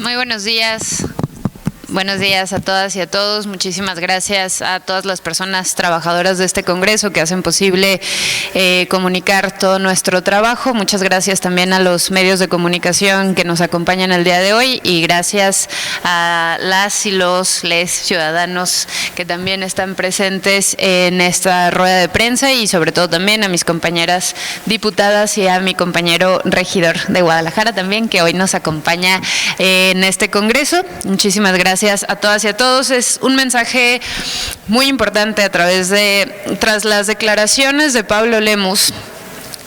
Muy buenos días. Buenos días a todas y a todos. Muchísimas gracias a todas las personas trabajadoras de este Congreso que hacen posible comunicar todo nuestro trabajo. Muchas gracias también a los medios de comunicación que nos acompañan el día de hoy y gracias a las y los ciudadanos que también están presentes en esta rueda de prensa y sobre todo también a mis compañeras diputadas y a mi compañero regidor de Guadalajara también que hoy nos acompaña en este Congreso. Muchísimas gracias a todas y a todos. Es un mensaje muy importante tras las declaraciones de Pablo Lemus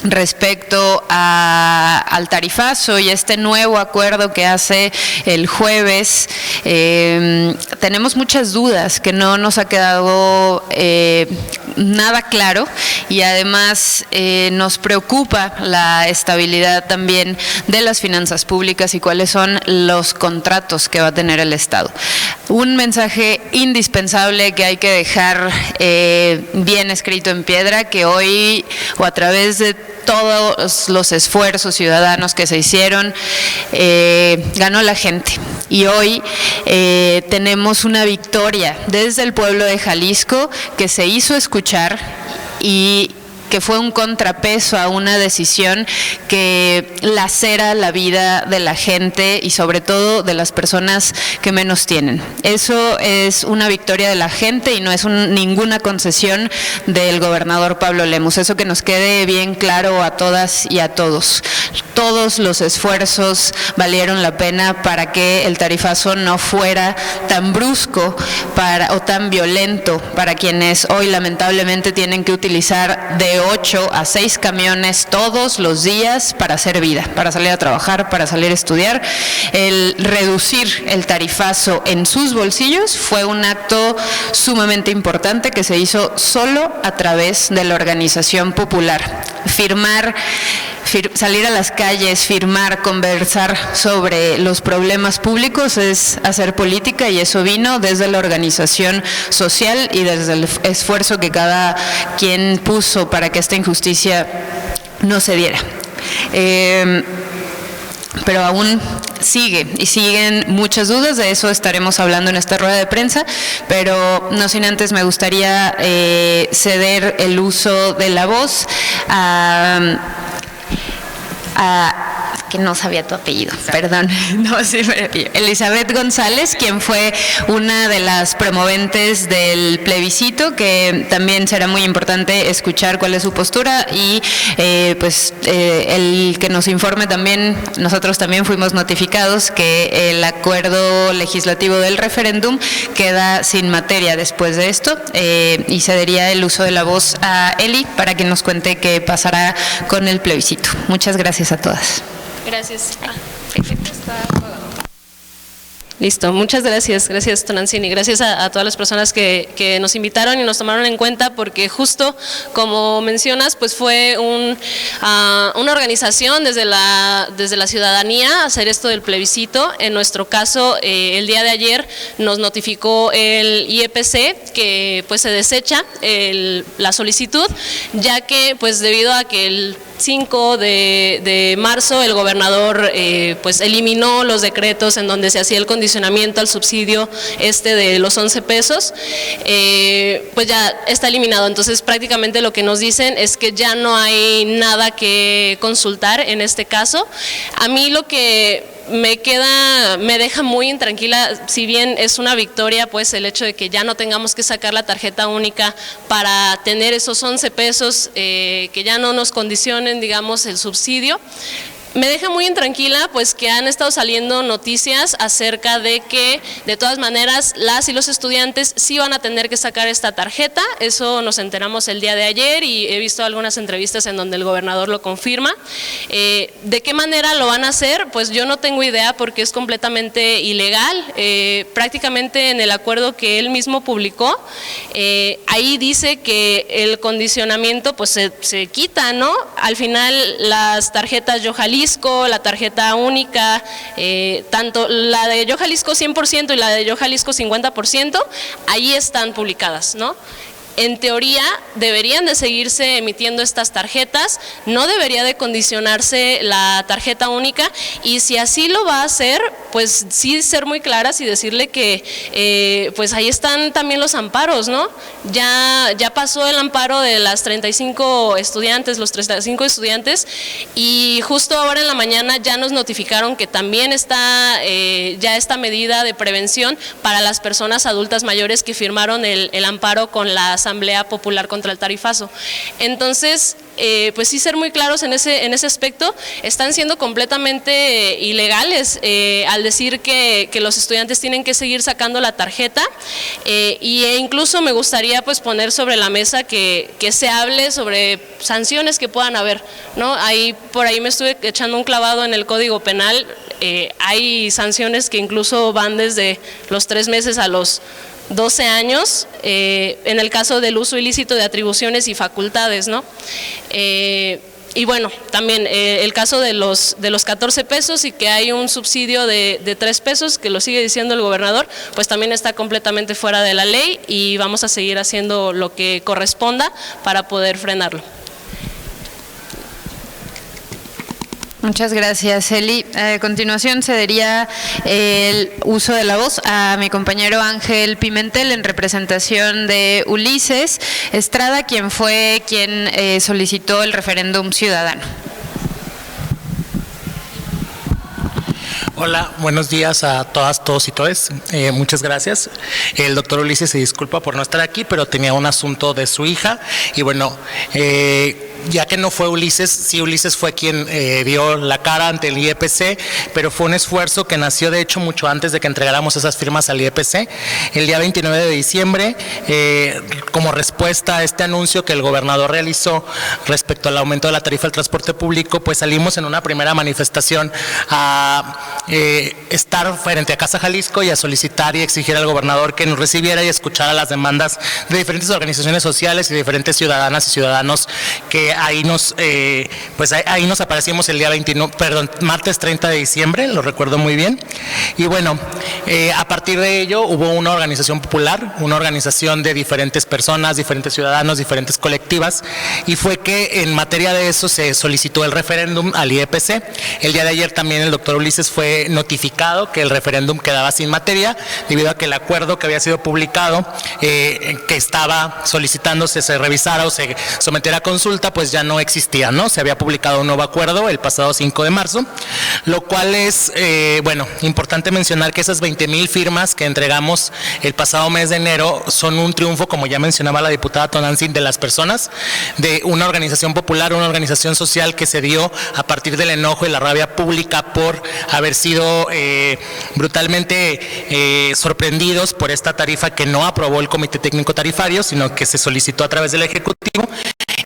respecto al tarifazo y este nuevo acuerdo que hace el jueves. Tenemos muchas dudas que no nos ha quedado nada claro y además nos preocupa la estabilidad también de las finanzas públicas y cuáles son los contratos que va a tener el Estado. Un mensaje indispensable que hay que dejar bien escrito en piedra, que hoy o a través de todos los esfuerzos ciudadanos que se hicieron, ganó la gente. Y hoy tenemos una victoria desde el pueblo de Jalisco que se hizo escuchar y que fue un contrapeso a una decisión que lacera la vida de la gente y sobre todo de las personas que menos tienen. Eso es una victoria de la gente y no es ninguna concesión del gobernador Pablo Lemus. Eso que nos quede bien claro a todas y a todos. Todos los esfuerzos valieron la pena para que el tarifazo no fuera tan brusco o tan violento para quienes hoy lamentablemente tienen que utilizar de 8 a 6 camiones todos los días para hacer vida, para salir a trabajar, para salir a estudiar. El reducir el tarifazo en sus bolsillos fue un acto sumamente importante que se hizo solo a través de la organización popular. Salir a las calles, firmar, conversar sobre los problemas públicos es hacer política y eso vino desde la organización social y desde el esfuerzo que cada quien puso para que esta injusticia no se diera. Pero aún siguen muchas dudas, de eso estaremos hablando en esta rueda de prensa, pero no sin antes me gustaría ceder el uso de la voz que no sabía tu apellido, perdón, no, sí, Elizabeth González, quien fue una de las promoventes del plebiscito, que también será muy importante escuchar cuál es su postura y el que nos informe también. Nosotros también fuimos notificados que el acuerdo legislativo del referéndum queda sin materia después de esto y cedería el uso de la voz a Eli para que nos cuente qué pasará con el plebiscito. Muchas gracias a todas. Gracias. Perfecto. Listo, muchas gracias, gracias Tonancini, gracias a todas las personas que nos invitaron y nos tomaron en cuenta porque justo como mencionas pues fue una organización desde la ciudadanía hacer esto del plebiscito. En nuestro caso el día de ayer nos notificó el IEPC que pues se desecha la solicitud ya que pues debido a que el 5 de marzo el gobernador pues eliminó los decretos en donde se hacía el condicionamiento al subsidio de los 11 pesos, pues ya está eliminado. Entonces prácticamente lo que nos dicen es que ya no hay nada que consultar en este caso. A mí lo que me deja muy intranquila, si bien es una victoria pues el hecho de que ya no tengamos que sacar la tarjeta única para tener esos 11 pesos, que ya no nos condicionen digamos el subsidio. Me deja muy intranquila pues que han estado saliendo noticias acerca de que de todas maneras las y los estudiantes sí van a tener que sacar esta tarjeta. Eso nos enteramos el día de ayer y he visto algunas entrevistas en donde el gobernador lo confirma. ¿De qué manera lo van a hacer? Pues yo no tengo idea porque es completamente ilegal. Prácticamente en el acuerdo que él mismo publicó, ahí dice que el condicionamiento pues se quita, ¿no? Al final las tarjetas Yo Jalisco, la tarjeta única, tanto la de Yo Jalisco 100% y la de Yo Jalisco 50%, ahí están publicadas, ¿no? En teoría deberían de seguirse emitiendo estas tarjetas, no debería de condicionarse la tarjeta única, y si así lo va a hacer, pues sí ser muy claras y decirle que pues ahí están también los amparos, ¿no? Ya pasó el amparo de las 35 estudiantes, los 35 estudiantes, y justo ahora en la mañana ya nos notificaron que también está ya esta medida de prevención para las personas adultas mayores que firmaron el amparo con la Asamblea Popular contra el Tarifazo. Entonces, pues sí ser muy claros en ese aspecto. Están siendo completamente ilegales al decir que los estudiantes tienen que seguir sacando la tarjeta, e incluso me gustaría pues poner sobre la mesa que se hable sobre sanciones que puedan haber, ¿no? Por ahí me estuve echando un clavado en el Código Penal. Hay sanciones que incluso van desde los 3 meses a los 12 años, en el caso del uso ilícito de atribuciones y facultades, ¿no? Y bueno, también el caso de los 14 pesos y que hay un subsidio de 3 pesos, que lo sigue diciendo el gobernador, pues también está completamente fuera de la ley, y vamos a seguir haciendo lo que corresponda para poder frenarlo. Muchas gracias, Eli. A continuación cedería el uso de la voz a mi compañero Ángel Pimentel en representación de Ulises Estrada, quien fue quien solicitó el referéndum ciudadano. Hola, buenos días a todas, todos y todes. Muchas gracias. El doctor Ulises se disculpa por no estar aquí, pero tenía un asunto de su hija. Y bueno, ya que no fue Ulises, sí, Ulises fue quien dio la cara ante el IEPC, pero fue un esfuerzo que nació de hecho mucho antes de que entregáramos esas firmas al IEPC. El día 29 de diciembre, como respuesta a este anuncio que el gobernador realizó respecto al aumento de la tarifa del transporte público, pues salimos en una primera manifestación a estar frente a Casa Jalisco y a solicitar y exigir al gobernador que nos recibiera y escuchara las demandas de diferentes organizaciones sociales y de diferentes ciudadanas y ciudadanos que ahí nos aparecimos el día martes 30 de diciembre, lo recuerdo muy bien. Y bueno, a partir de ello hubo una organización popular, una organización de diferentes personas, diferentes ciudadanos, diferentes colectivas, y fue que en materia de eso se solicitó el referéndum al IEPC. El día de ayer también el doctor Ulises fue notificado que el referéndum quedaba sin materia, debido a que el acuerdo que había sido publicado, que estaba solicitándose se revisara o se sometiera a consulta, pues ya no existía, ¿no? Se había publicado un nuevo acuerdo el pasado 5 de marzo, lo cual es, bueno, importante mencionar que esas 20,000 firmas que entregamos el pasado mes de enero son un triunfo, como ya mencionaba la diputada Tonantzin, de las personas, de una organización popular, una organización social que se dio a partir del enojo y la rabia pública por haber sido brutalmente sorprendidos por esta tarifa que no aprobó el Comité Técnico Tarifario, sino que se solicitó a través del Ejecutivo.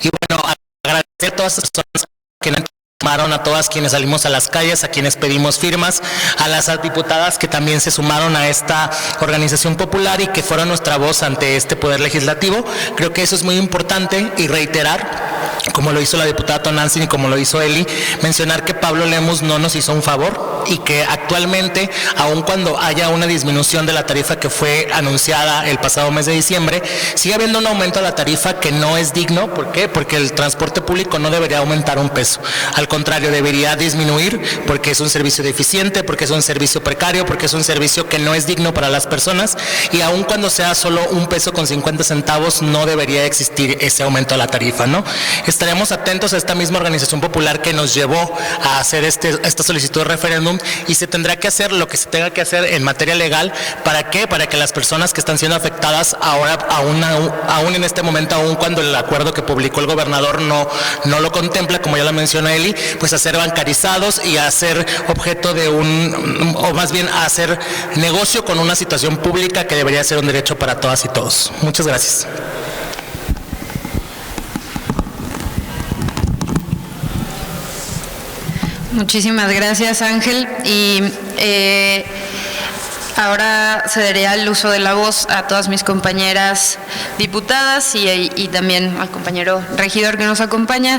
Y bueno, agradecer a todas las personas que nos sumaron, a todas quienes salimos a las calles, a quienes pedimos firmas, a las diputadas que también se sumaron a esta organización popular y que fueron nuestra voz ante este Poder Legislativo. Creo que eso es muy importante, y reiterar, como lo hizo la diputada Tonantzin y como lo hizo Eli, mencionar que Pablo Lemus no nos hizo un favor, y que actualmente, aun cuando haya una disminución de la tarifa que fue anunciada el pasado mes de diciembre, sigue habiendo un aumento de la tarifa que no es digno. ¿Por qué? Porque el transporte público no debería aumentar un peso, al contrario, debería disminuir, porque es un servicio deficiente, porque es un servicio precario, porque es un servicio que no es digno para las personas, y aun cuando sea solo 1 peso con 50 centavos, no debería existir ese aumento de la tarifa, ¿no? Estaremos atentos a esta misma organización popular que nos llevó a hacer esta solicitud de referéndum, y se tendrá que hacer lo que se tenga que hacer en materia legal. ¿Para qué? Para que las personas que están siendo afectadas ahora, aún en este momento, aún cuando el acuerdo que publicó el gobernador no lo contempla, como ya lo mencionó Eli, pues a ser bancarizados y a ser objeto de o más bien a hacer negocio con una situación pública que debería ser un derecho para todas y todos. Muchas gracias. Muchísimas gracias, Ángel. Y ahora cederé el uso de la voz a todas mis compañeras diputadas y también al compañero regidor que nos acompaña.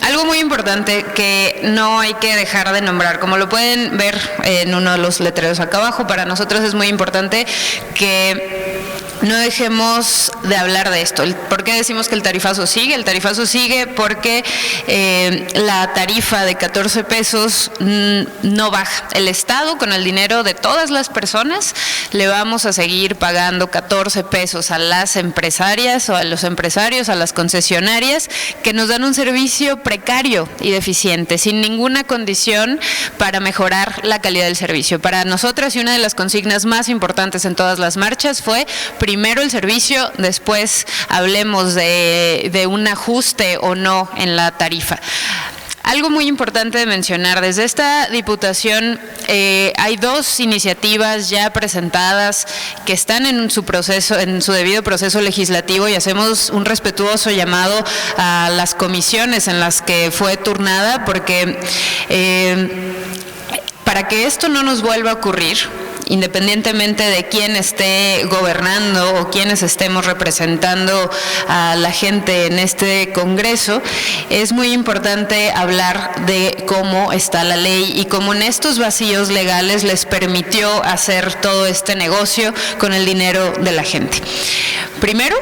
Algo muy importante que no hay que dejar de nombrar, como lo pueden ver en uno de los letreros acá abajo, para nosotros es muy importante que no dejemos de hablar de esto. ¿Por qué decimos que el tarifazo sigue? El tarifazo sigue porque la tarifa de 14 pesos no baja. El Estado, con el dinero de todas las personas, le vamos a seguir pagando 14 pesos a las empresarias o a los empresarios, a las concesionarias, que nos dan un servicio precario y deficiente, sin ninguna condición para mejorar la calidad del servicio. Para nosotras, y una de las consignas más importantes en todas las marchas fue: primero el servicio, después hablemos de un ajuste o no en la tarifa. Algo muy importante de mencionar, desde esta Diputación hay 2 iniciativas ya presentadas que están en su proceso, en su debido proceso legislativo, y hacemos un respetuoso llamado a las comisiones en las que fue turnada, porque para que esto no nos vuelva a ocurrir, independientemente de quién esté gobernando o quiénes estemos representando a la gente en este Congreso, es muy importante hablar de cómo está la ley y cómo en estos vacíos legales les permitió hacer todo este negocio con el dinero de la gente. Primero,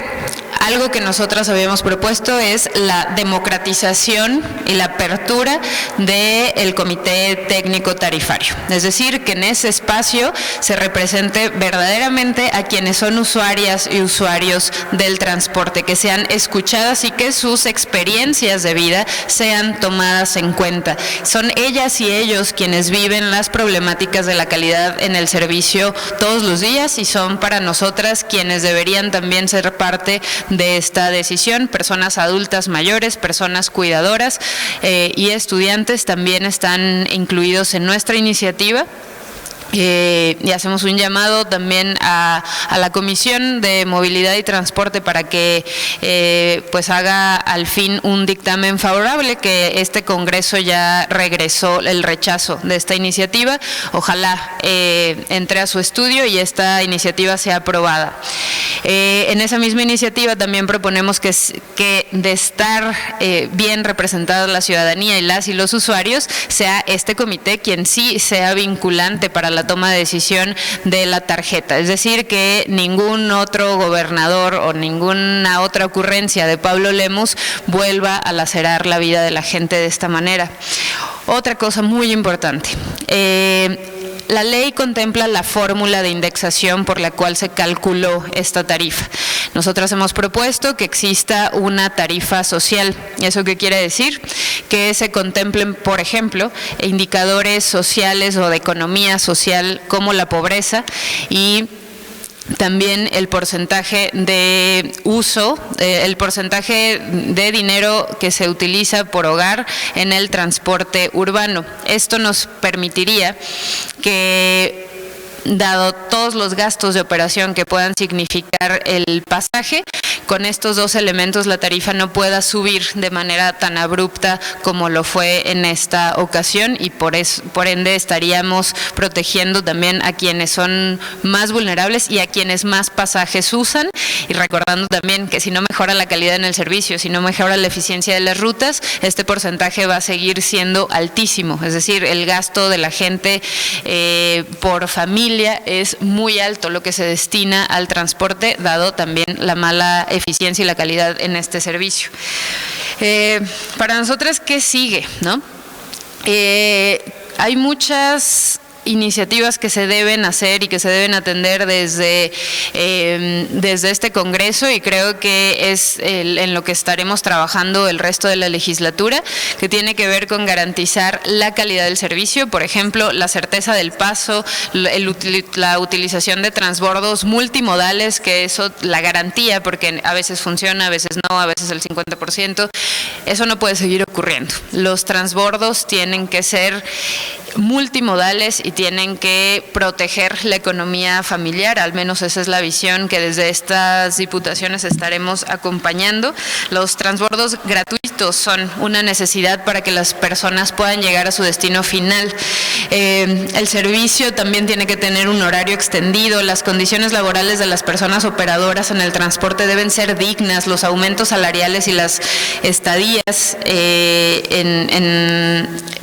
algo que nosotras habíamos propuesto es la democratización y la apertura del Comité Técnico Tarifario. Es decir, que en ese espacio se represente verdaderamente a quienes son usuarias y usuarios del transporte, que sean escuchadas y que sus experiencias de vida sean tomadas en cuenta. Son ellas y ellos quienes viven las problemáticas de la calidad en el servicio todos los días, y son para nosotras quienes deberían también ser parte de esta decisión. Personas adultas mayores, personas cuidadoras y estudiantes también están incluidos en nuestra iniciativa. Y hacemos un llamado también a la Comisión de Movilidad y Transporte para que pues haga al fin un dictamen favorable, que este Congreso ya regresó el rechazo de esta iniciativa. Ojalá entre a su estudio y esta iniciativa sea aprobada. En esa misma iniciativa también proponemos que de estar bien representada la ciudadanía y las y los usuarios, sea este comité quien sí sea vinculante para la toma de decisión de la tarjeta. Es decir, que ningún otro gobernador o ninguna otra ocurrencia de Pablo Lemus vuelva a lacerar la vida de la gente de esta manera. Otra cosa muy importante. La ley contempla la fórmula de indexación por la cual se calculó esta tarifa. Nosotras hemos propuesto que exista una tarifa social. ¿Eso qué quiere decir? Que se contemplen, por ejemplo, indicadores sociales o de economía social como la pobreza, y también el porcentaje de uso, el porcentaje de dinero que se utiliza por hogar en el transporte urbano. Esto nos permitiría que, dado todos los gastos de operación que puedan significar el pasaje, con estos 2 elementos la tarifa no pueda subir de manera tan abrupta como lo fue en esta ocasión, y por ende estaríamos protegiendo también a quienes son más vulnerables y a quienes más pasajes usan, y recordando también que si no mejora la calidad en el servicio, si no mejora la eficiencia de las rutas, este porcentaje va a seguir siendo altísimo. Es decir, el gasto de la gente por familia es muy alto lo que se destina al transporte, dado también la mala eficiencia y la calidad en este servicio. Para nosotras, ¿qué sigue, no? Hay muchas iniciativas que se deben hacer y que se deben atender desde este Congreso, y creo que es en lo que estaremos trabajando el resto de la legislatura, que tiene que ver con garantizar la calidad del servicio. Por ejemplo, la certeza del paso, la utilización de transbordos multimodales, que eso, la garantía, porque a veces funciona, a veces no, a veces el 50%, eso no puede seguir ocurriendo. Los transbordos tienen que ser multimodales y tienen que proteger la economía familiar. Al menos esa es la visión que desde estas diputaciones estaremos acompañando. Los transbordos gratuitos son una necesidad para que las personas puedan llegar a su destino final. El servicio también tiene que tener un horario extendido. Las condiciones laborales de las personas operadoras en el transporte deben ser dignas. Los aumentos salariales y las estadías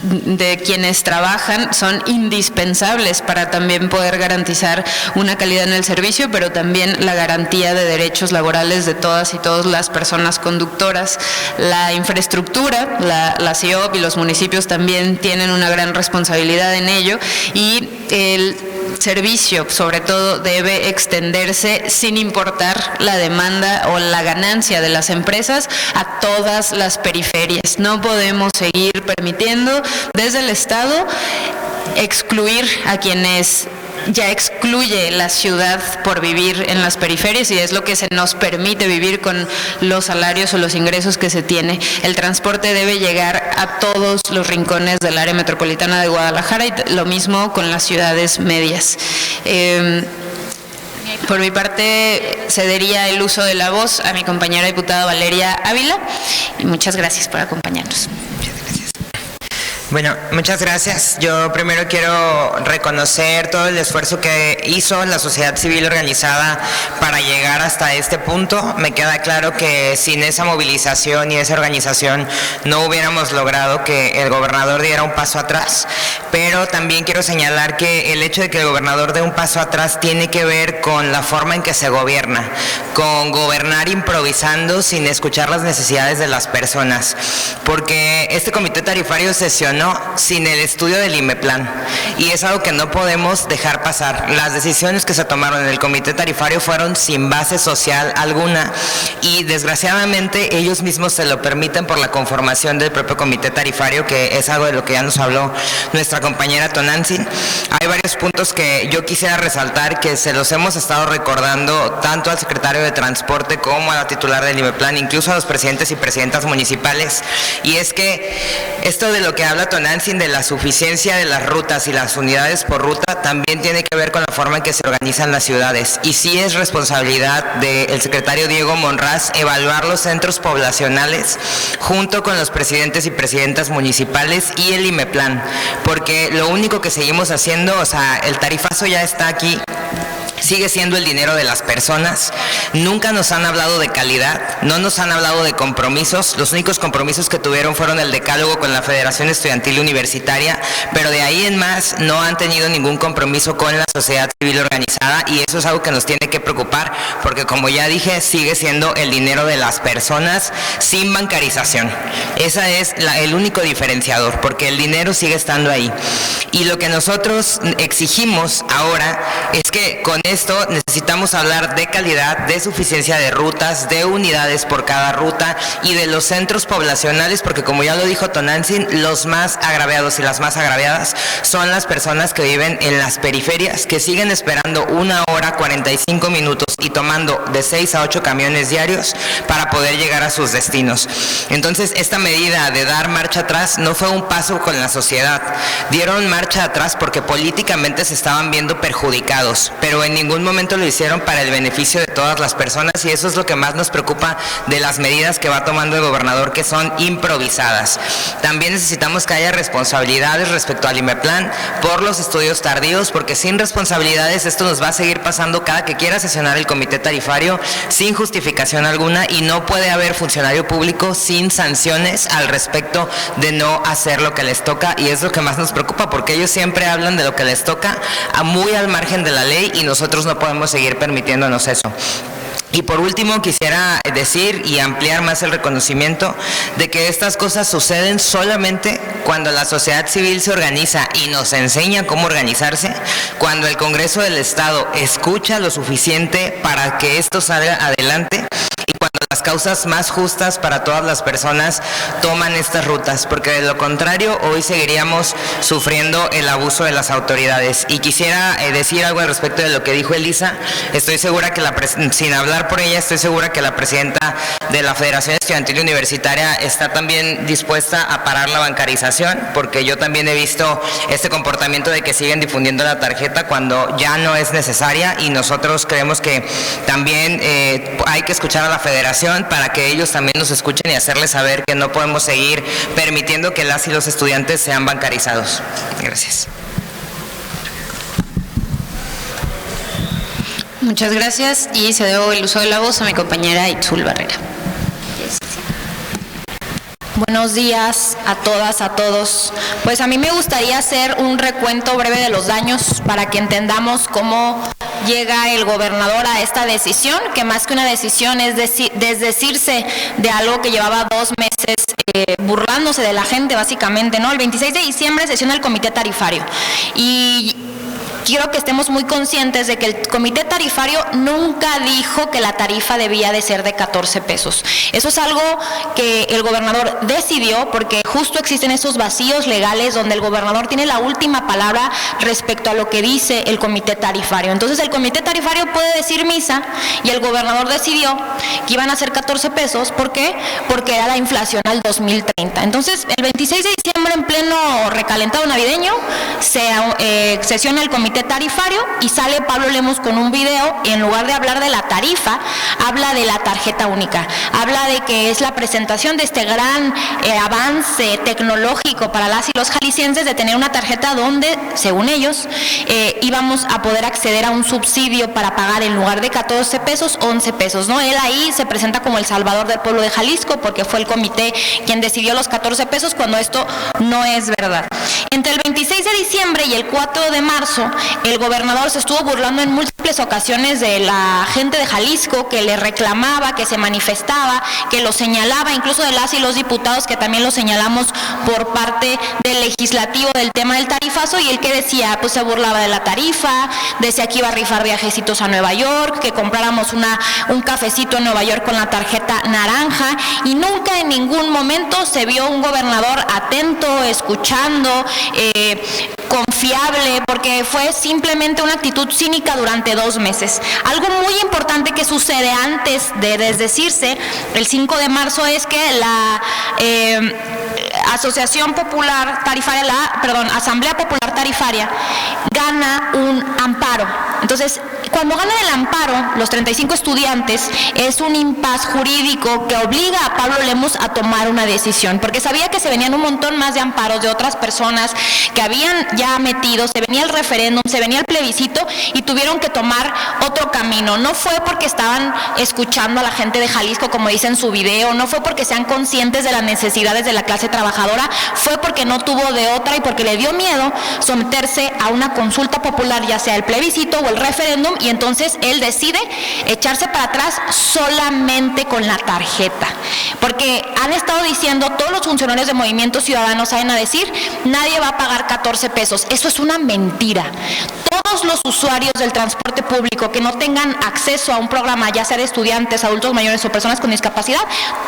de quienes trabajan trabajan son indispensables para también poder garantizar una calidad en el servicio, pero también la garantía de derechos laborales de todas y todas las personas conductoras. La infraestructura, la CIOP y los municipios también tienen una gran responsabilidad en ello, y el servicio sobre todo debe extenderse sin importar la demanda o la ganancia de las empresas a todas las periferias. No podemos seguir permitiendo desde el Estado excluir a quienes ya excluye la ciudad por vivir en las periferias, y es lo que se nos permite vivir con los salarios o los ingresos que se tiene. El transporte debe llegar a todos los rincones del área metropolitana de Guadalajara, y lo mismo con las ciudades medias. Por mi parte, cedería el uso de la voz a mi compañera diputada Valeria Ávila, y muchas gracias por acompañarnos. Bueno, muchas gracias. Yo primero quiero reconocer todo el esfuerzo que hizo la sociedad civil organizada para llegar hasta este punto. Me queda claro que sin esa movilización y esa organización no hubiéramos logrado que el gobernador diera un paso atrás, pero también quiero señalar que el hecho de que el gobernador dé un paso atrás tiene que ver con la forma en que se gobierna, con gobernar improvisando sin escuchar las necesidades de las personas, porque este comité tarifario sesionó sin el estudio del IMEPLAN, y es algo que no podemos dejar pasar. Las decisiones que se tomaron en el comité tarifario fueron sin base social alguna, y desgraciadamente ellos mismos se lo permiten por la conformación del propio comité tarifario, que es algo de lo que ya nos habló nuestra compañera Tonantzin. Hay varios puntos que yo quisiera resaltar, que se los hemos estado recordando tanto al secretario de Transporte como a la titular del IMEPLAN, incluso a los presidentes y presidentas municipales, y es que esto de lo que habla Tonantzin de la suficiencia de las rutas y las unidades por ruta también tiene que ver con la forma en que se organizan las ciudades, y sí es responsabilidad del secretario Diego Monraz evaluar los centros poblacionales junto con los presidentes y presidentas municipales y el IMEPLAN, porque lo único que seguimos haciendo, o sea, el tarifazo ya está aquí, sigue siendo el dinero de las personas. Nunca nos han hablado de calidad, no nos han hablado de compromisos. Los únicos compromisos que tuvieron fueron el decálogo con la Federación Estudiantil Universitaria, pero de ahí en más no han tenido ningún compromiso con la sociedad civil organizada, y eso es algo que nos tiene que preocupar, porque como ya dije, sigue siendo el dinero de las personas sin bancarización. Ese es el único diferenciador, porque el dinero sigue estando ahí. Y lo que nosotros exigimos ahora es que con esto necesitamos hablar de calidad, de suficiencia de rutas, de unidades por cada ruta y de los centros poblacionales, porque como ya lo dijo Tonantzin, los más agraviados y las más agraviadas son las personas que viven en las periferias, que siguen esperando 1 hora 45 minutos y tomando de 6 a 8 camiones diarios para poder llegar a sus destinos. Entonces, esta medida de dar marcha atrás no fue un paso con la sociedad. Dieron marcha atrás porque políticamente se estaban viendo perjudicados, pero en ningún momento lo hicieron para el beneficio de todas las personas, y eso es lo que más nos preocupa de las medidas que va tomando el gobernador, que son improvisadas. También necesitamos que haya responsabilidades respecto al IMEPLAN por los estudios tardíos, porque sin responsabilidades esto nos va a seguir pasando cada que quiera sesionar el comité tarifario sin justificación alguna, y no puede haber funcionario público sin sanciones al respecto de no hacer lo que les toca, y es lo que más nos preocupa, porque ellos siempre hablan de lo que les toca muy al margen de la ley, y nosotros no podemos seguir permitiéndonos eso. Y por último, quisiera decir y ampliar más el reconocimiento de que estas cosas suceden solamente cuando la sociedad civil se organiza y nos enseña cómo organizarse, cuando el Congreso del Estado escucha lo suficiente para que esto salga adelante, y cuando las causas más justas para todas las personas toman estas rutas, porque de lo contrario hoy seguiríamos sufriendo el abuso de las autoridades. Y quisiera decir algo al respecto de lo que dijo Elisa. Estoy segura que sin hablar por ella, estoy segura que la presidenta de la Federación Estudiantil Universitaria está también dispuesta a parar la bancarización, porque yo también he visto este comportamiento de que siguen difundiendo la tarjeta cuando ya no es necesaria, y nosotros creemos que también hay que escuchar a la Federación para que ellos también nos escuchen y hacerles saber que no podemos seguir permitiendo que las y los estudiantes sean bancarizados. Gracias. Muchas gracias, y cedo el uso de la voz a mi compañera Itzul Barrera. Buenos días a todas, a todos. Pues a mí me gustaría hacer un recuento breve de los daños para que entendamos cómo llega el gobernador a esta decisión, que más que una decisión es desdecirse de algo que llevaba 2 meses burlándose de la gente básicamente, ¿no? El 26 de diciembre sesiona el comité tarifario y quiero que estemos muy conscientes de que el comité tarifario nunca dijo que la tarifa debía de ser de 14 pesos. Eso es algo que el gobernador decidió porque justo existen esos vacíos legales donde el gobernador tiene la última palabra respecto a lo que dice el comité tarifario. Entonces el comité tarifario puede decir misa y el gobernador decidió que iban a ser 14 pesos. ¿Por qué? Porque era la inflación al 2030. Entonces el 26 de diciembre en pleno recalentado navideño se sesiona el comité tarifario y sale Pablo Lemos con un video y en lugar de hablar de la tarifa, habla de la tarjeta única, habla de que es la presentación de este gran avance tecnológico para las y los jaliscienses de tener una tarjeta donde, según ellos, íbamos a poder acceder a un subsidio para pagar en lugar de 14 pesos, 11 pesos, ¿no? Él ahí se presenta como el salvador del pueblo de Jalisco porque fue el comité quien decidió los 14 pesos cuando esto no es verdad. Entre el 26 de diciembre y el 4 de marzo, el gobernador se estuvo burlando en múltiples ocasiones de la gente de Jalisco que le reclamaba, que se manifestaba, que lo señalaba, incluso de las y los diputados que también lo señalamos por parte del legislativo del tema del tarifazo, y el que decía, pues se burlaba de la tarifa, decía que iba a rifar viajecitos a Nueva York, que compráramos un cafecito en Nueva York con la tarjeta naranja, y nunca en ningún momento se vio un gobernador atento, escuchando, confiable, porque fue simplemente una actitud cínica durante 2 meses. Algo muy importante que sucede antes de desdecirse, el 5 de marzo, es que la Asociación Popular Tarifaria, Asamblea Popular Tarifaria, gana un amparo. Entonces, cuando ganan el amparo, los 35 estudiantes, es un impas jurídico que obliga a Pablo Lemos a tomar una decisión, porque sabía que se venían un montón más de amparos de otras personas que habían ya metido, se venía el referéndum, se venía el plebiscito y tuvieron que tomar otro camino. No fue porque estaban escuchando a la gente de Jalisco, como dice en su video, no fue porque sean conscientes de las necesidades de la clase trabajadora, fue porque no tuvo de otra y porque le dio miedo someterse a una consulta popular, ya sea el plebiscito o el referéndum, y entonces él decide echarse para atrás solamente con la tarjeta. Porque han estado diciendo, todos los funcionarios de Movimiento Ciudadano salen a decir, nadie va a pagar 14 pesos. Eso es una mentira. Todos los usuarios del transporte público que no tengan acceso a un programa, ya sea de estudiantes, adultos mayores o personas con discapacidad,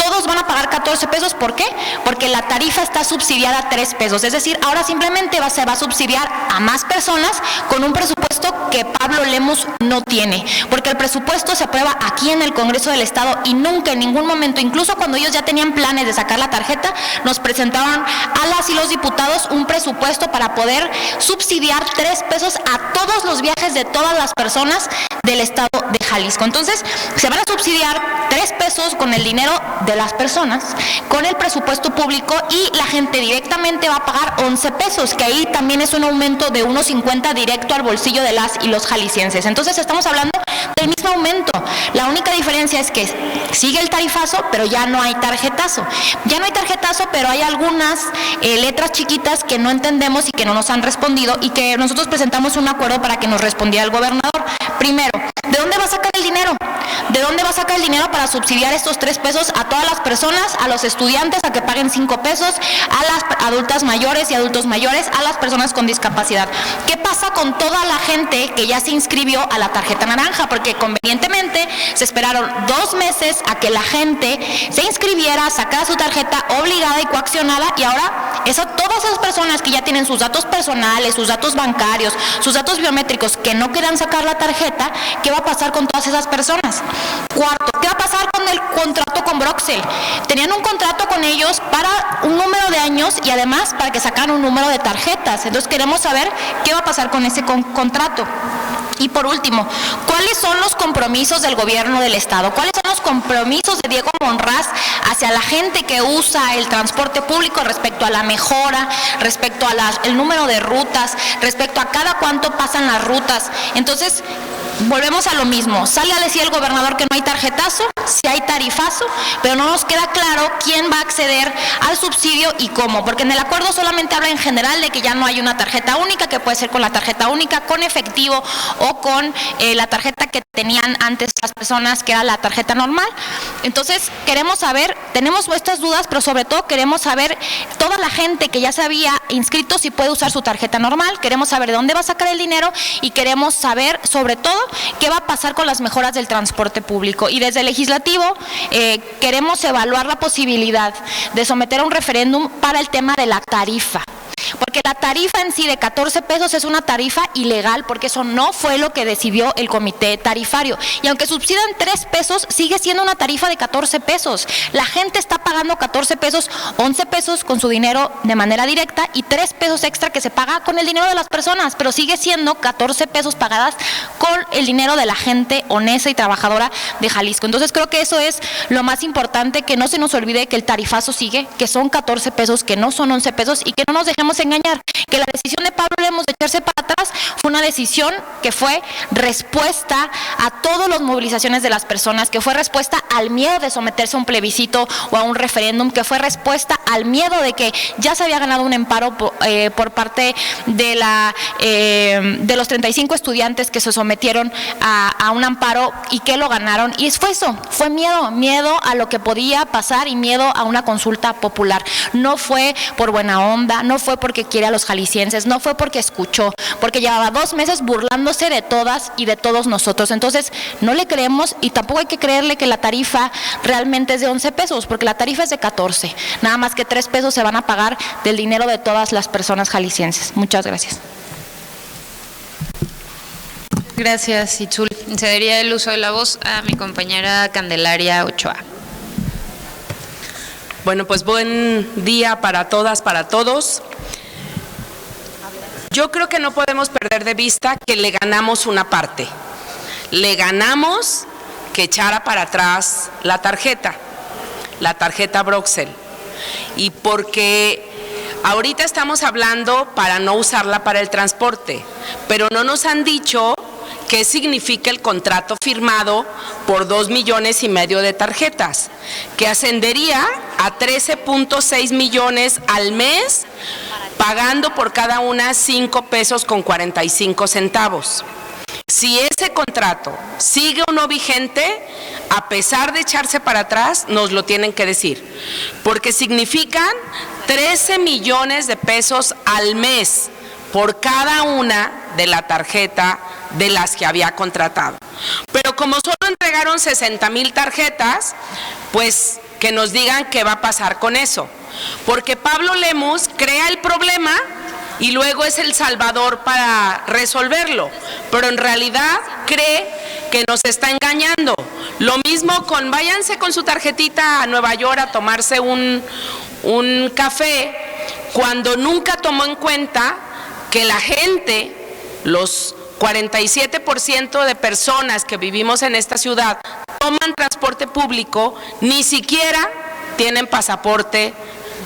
todos van a pagar 14 pesos. ¿Por qué? Porque la tarifa está subsidiada a 3 pesos. Es decir, ahora simplemente se va a subsidiar a más personas con un presupuesto que Pablo Lemos no tiene. Porque el presupuesto se aprueba aquí en el Congreso del Estado y nunca en ningún momento, incluso cuando ellos ya tenían planes de sacar la tarjeta, nos presentaban a las y los diputados un presupuesto para poder subsidiar 3 pesos a todos los viajes de todas las personas del estado de Jalisco. Entonces, se van a subsidiar 3 pesos con el dinero de las personas, con el presupuesto público, y la gente directamente va a pagar 11 pesos, que ahí también es un aumento de 1.50 directo al bolsillo de las y los jaliscienses. Entonces, estamos hablando del mismo aumento. La única diferencia es que sigue el tarifazo, pero ya no hay tarjetazo. Ya no hay tarjetazo, pero hay algunas letras chiquitas que no entendemos y que no nos han respondido, y que nosotros presentamos un acuerdo para que nos respondiera el gobernador. Primero, ¿de dónde va a sacar el dinero? ¿De dónde va a sacar el dinero para subsidiar estos 3 pesos a todas las personas, a los estudiantes a que paguen 5 pesos, a las adultas mayores y adultos mayores, a las personas con discapacidad? ¿Qué pasa con toda la gente que ya se inscribió a la tarjeta naranja? Porque convenientemente se esperaron 2 meses a que la gente se inscribiera, sacara su tarjeta obligada y coaccionada, y ahora todas esas personas que ya tienen sus datos personales, sus datos bancarios, sus datos biométricos, que no quieran sacar la tarjeta, ¿qué va a pasar con todas esas personas? Cuarto, ¿qué va a pasar con el contrato con Broxel? Tenían un contrato con ellos para un número de años y además para que sacaran un número de tarjetas. Entonces queremos saber qué va a pasar con ese contrato. Y por último, ¿cuáles son los compromisos del gobierno del Estado? ¿Cuáles son los compromisos de Diego Monraz hacia la gente que usa el transporte público respecto a la mejora, respecto a el número de rutas, respecto a cada cuánto pasan las rutas? Entonces, volvemos a lo mismo. Sale a decir el gobernador que no hay tarjetazo, sí hay tarifazo, pero no nos queda claro quién va a acceder al subsidio y cómo, porque en el acuerdo solamente habla en general de que ya no hay una tarjeta única, que puede ser con la tarjeta única, con efectivo o con la tarjeta que tenían antes las personas, que era la tarjeta normal. Entonces queremos saber, tenemos estas dudas, pero sobre todo queremos saber toda la gente que ya se había inscrito si puede usar su tarjeta normal, queremos saber de dónde va a sacar el dinero y queremos saber sobre todo qué va a pasar con las mejoras del transporte público. Y desde el legislativo queremos evaluar la posibilidad de someter a un referéndum para el tema de la tarifa. Porque la tarifa en sí de 14 pesos es una tarifa ilegal, porque eso no fue lo que decidió el comité tarifario. Y aunque subsidian 3 pesos, sigue siendo una tarifa de 14 pesos. La gente está pagando 14 pesos, 11 pesos con su dinero de manera directa y 3 pesos extra que se paga con el dinero de las personas, pero sigue siendo 14 pesos pagadas con el dinero de la gente honesta y trabajadora de Jalisco. Entonces creo que eso es lo más importante, que no se nos olvide que el tarifazo sigue, que son 14 pesos, que no son 11 pesos y que no nos dejemos engañar, que la decisión de Pablo Lemos de echarse para atrás fue una decisión que fue respuesta a todas las movilizaciones de las personas, que fue respuesta al miedo de someterse a un plebiscito o a un referéndum, que fue respuesta al miedo de que ya se había ganado un amparo por parte de los 35 estudiantes que se sometieron a un amparo y que lo ganaron. Y fue eso, fue miedo a lo que podía pasar y miedo a una consulta popular. No fue por buena onda, no fue porque quiere a los jaliscienses, no fue porque escuchó, porque llevaba 2 meses burlándose de todas y de todos nosotros. Entonces no le creemos y tampoco hay que creerle que la tarifa realmente es de 11 pesos, porque la tarifa es de 14, nada más que 3 pesos se van a pagar del dinero de todas las personas jaliscienses. Muchas gracias. Gracias, Itzul. Cedería el uso de la voz a mi compañera Candelaria Ochoa. Bueno, pues buen día para todas, para todos. Yo creo que no podemos perder de vista que le ganamos una parte. Le ganamos que echara para atrás la tarjeta Broxel. Y porque ahorita estamos hablando para no usarla para el transporte, pero no nos han dicho qué significa el contrato firmado por 2,5 millones de tarjetas, que ascendería a 13.6 millones al mes, pagando por cada una 5 pesos con 45 centavos. Si ese contrato sigue o no vigente, a pesar de echarse para atrás, nos lo tienen que decir, porque significan 13 millones de pesos al mes por cada una de la tarjeta de las que había contratado. Pero como solo entregaron 60,000 tarjetas, pues que nos digan qué va a pasar con eso, porque Pablo Lemos crea el problema y luego es el salvador para resolverlo, pero en realidad cree que nos está engañando. Lo mismo con váyanse con su tarjetita a Nueva York a tomarse un café, cuando nunca tomó en cuenta que la gente, los 47% de personas que vivimos en esta ciudad toman transporte público, ni siquiera tienen pasaporte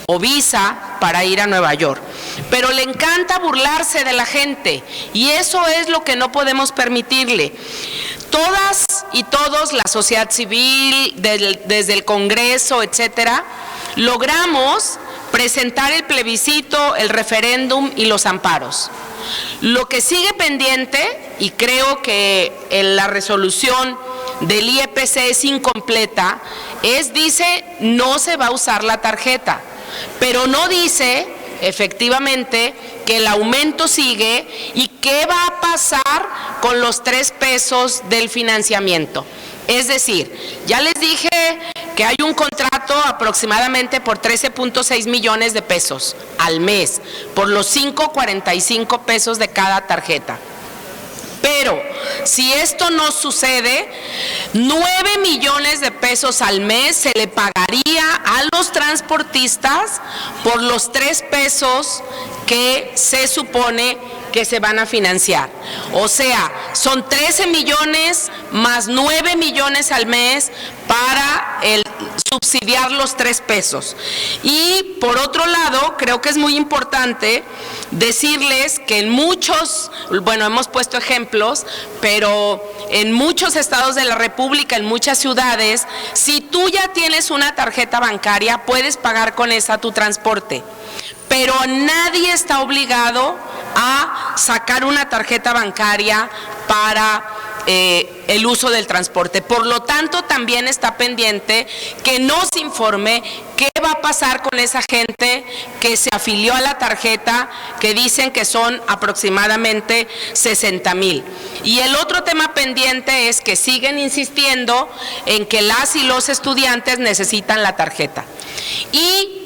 o visa para ir a Nueva York. Pero le encanta burlarse de la gente y eso es lo que no podemos permitirle. Todas y todos, la sociedad civil, desde el Congreso, etcétera, logramos presentar el plebiscito, el referéndum y los amparos. Lo que sigue pendiente, y creo que la resolución del IEPC es incompleta, dice no se va a usar la tarjeta, pero no dice efectivamente que el aumento sigue y qué va a pasar con los 3 pesos del financiamiento. Es decir, ya les dije que hay un contrato aproximadamente por 13.6 millones de pesos al mes, por los 5.45 pesos de cada tarjeta. Pero si esto no sucede, 9 millones de pesos al mes se le pagaría a los transportistas por los 3 pesos que se supone que se van a financiar. O sea, son 13 millones más 9 millones al mes para subsidiar los 3 pesos. Y por otro lado, creo que es muy importante decirles que en muchos, bueno, hemos puesto ejemplos, pero en muchos estados de la República, en muchas ciudades, si tú ya tienes una tarjeta bancaria, puedes pagar con esa tu transporte. Pero nadie está obligado a sacar una tarjeta bancaria para el uso del transporte. Por lo tanto, también está pendiente que nos informe qué va a pasar con esa gente que se afilió a la tarjeta, que dicen que son aproximadamente 60,000. Y el otro tema pendiente es que siguen insistiendo en que las y los estudiantes necesitan la tarjeta. Y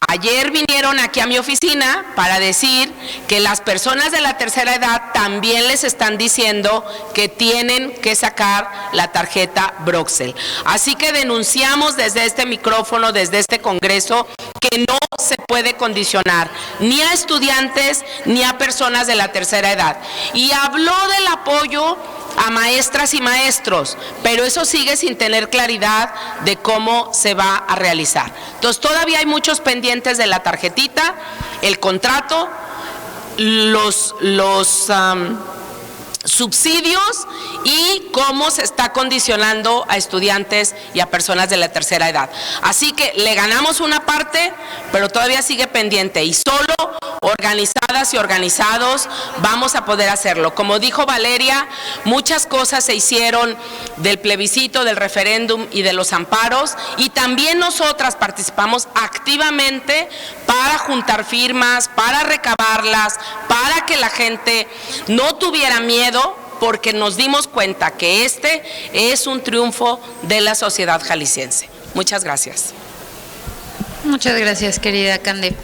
ayer vinieron aquí a mi oficina para decir que las personas de la tercera edad también les están diciendo que tienen que sacar la tarjeta Broxel. Así que denunciamos desde este micrófono, desde este congreso, que no se puede condicionar ni a estudiantes ni a personas de la tercera edad. Y habló del apoyo a maestras y maestros, pero eso sigue sin tener claridad de cómo se va a realizar. Entonces todavía hay muchos pendientes de la tarjetita, el contrato, los subsidios y cómo se está condicionando a estudiantes y a personas de la tercera edad. Así que le ganamos una parte, pero todavía sigue pendiente y solo organizadas y organizados vamos a poder hacerlo. Como dijo Valeria, muchas cosas se hicieron del plebiscito, del referéndum y de los amparos, y también nosotras participamos activamente para juntar firmas, para recabarlas, para que la gente no tuviera miedo, porque nos dimos cuenta que este es un triunfo de la sociedad jalisciense. Muchas gracias. Muchas gracias, querida Cande.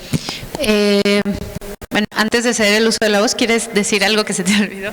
Bueno, antes de ceder el uso de la voz, ¿quieres decir algo que se te olvidó?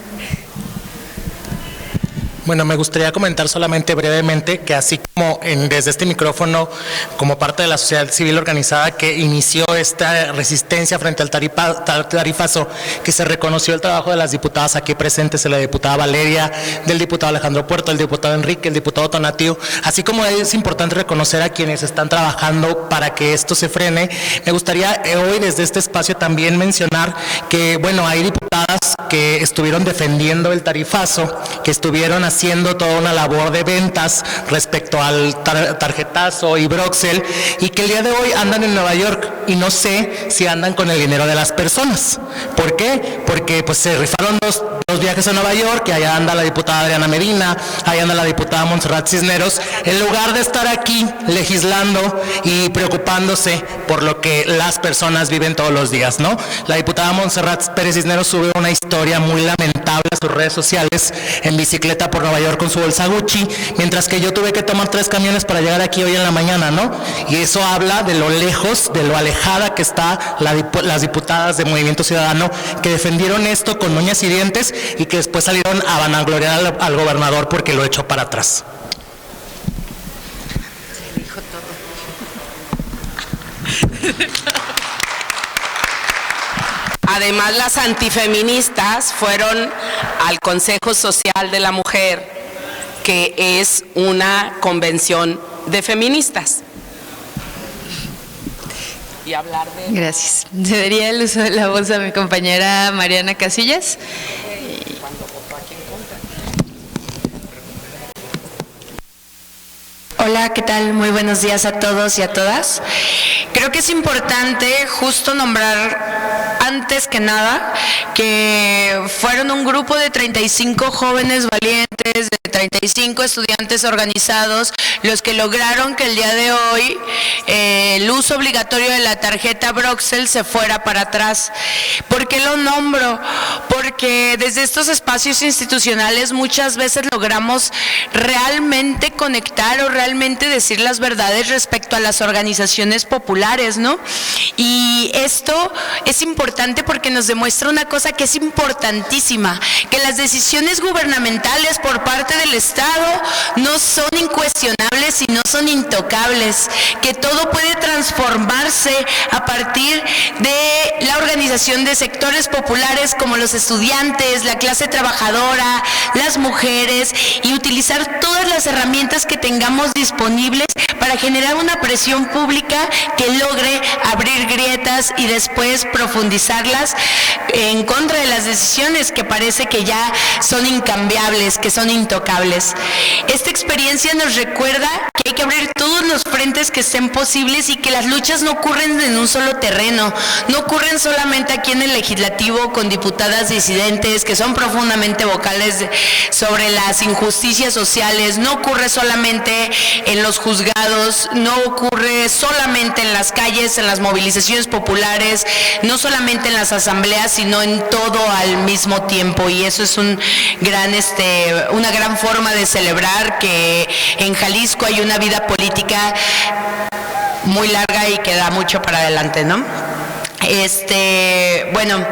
Bueno, me gustaría comentar solamente brevemente que así como desde este micrófono, como parte de la sociedad civil organizada que inició esta resistencia frente al tarifazo, que se reconoció el trabajo de las diputadas aquí presentes, de la diputada Valeria, del diputado Alejandro Puerto, el diputado Enrique, el diputado Tonatiuh, así como es importante reconocer a quienes están trabajando para que esto se frene, me gustaría hoy desde este espacio también mencionar que, bueno, hay diputadas que estuvieron defendiendo el tarifazo, que estuvieron haciendo toda una labor de ventas respecto al tarjetazo y Broxel, y que el día de hoy andan en Nueva York y no sé si andan con el dinero de las personas. ¿Por qué? Porque pues se rifaron dos viajes a Nueva York, y allá anda la diputada Adriana Medina, allá anda la diputada Montserrat Cisneros, en lugar de estar aquí legislando y preocupándose por lo que las personas viven todos los días, ¿no? La diputada Montserrat Pérez Cisneros sube una historia muy lamentable a sus redes sociales en bicicleta por Nueva York con su bolsa Gucci, mientras que yo tuve que tomar 3 camiones para llegar aquí hoy en la mañana, ¿no? Y eso habla de lo lejos, de lo alejada que está las diputadas de Movimiento Ciudadano, que defendieron esto con uñas y dientes y que después salieron a vanagloriar al gobernador porque lo echó para atrás. Se dijo todo. Además, las antifeministas fueron al Consejo Social de la Mujer, que es una convención de feministas. Y hablar de... Gracias. Cedería el uso de la voz a mi compañera Mariana Casillas. Hola, ¿qué tal? Muy buenos días a todos y a todas. Creo que es importante justo nombrar antes que nada que fueron un grupo de 35 jóvenes valientes, de 35 estudiantes organizados, los que lograron que el día de hoy el uso obligatorio de la tarjeta Broxel se fuera para atrás. ¿Por qué lo nombro? Porque desde estos espacios institucionales muchas veces logramos realmente conectar o realmente decir las verdades respecto a las organizaciones populares, ¿no? Y esto es importante porque nos demuestra una cosa que es importantísima, que las decisiones gubernamentales por parte del Estado no son incuestionables y no son intocables, que todo puede transformarse a partir de la organización de sectores populares como los estudiantes, la clase trabajadora, las mujeres, y utilizar todas las herramientas que tengamos disponibles para generar una presión pública que logre abrir grietas criticarlas y después profundizarlas en contra de las decisiones que parece que ya son incambiables, que son intocables. Esta experiencia nos recuerda que hay que abrir todos los frentes que estén posibles y que las luchas no ocurren en un solo terreno, no ocurren solamente aquí en el legislativo con diputadas disidentes que son profundamente vocales sobre las injusticias sociales, no ocurre solamente en los juzgados, no ocurre solamente en las calles, en las movilizaciones populares, no solamente en las asambleas, sino en todo al mismo tiempo, y eso es una gran forma de celebrar que en Jalisco hay una vida política muy larga y que da mucho para adelante, ¿no? Bueno,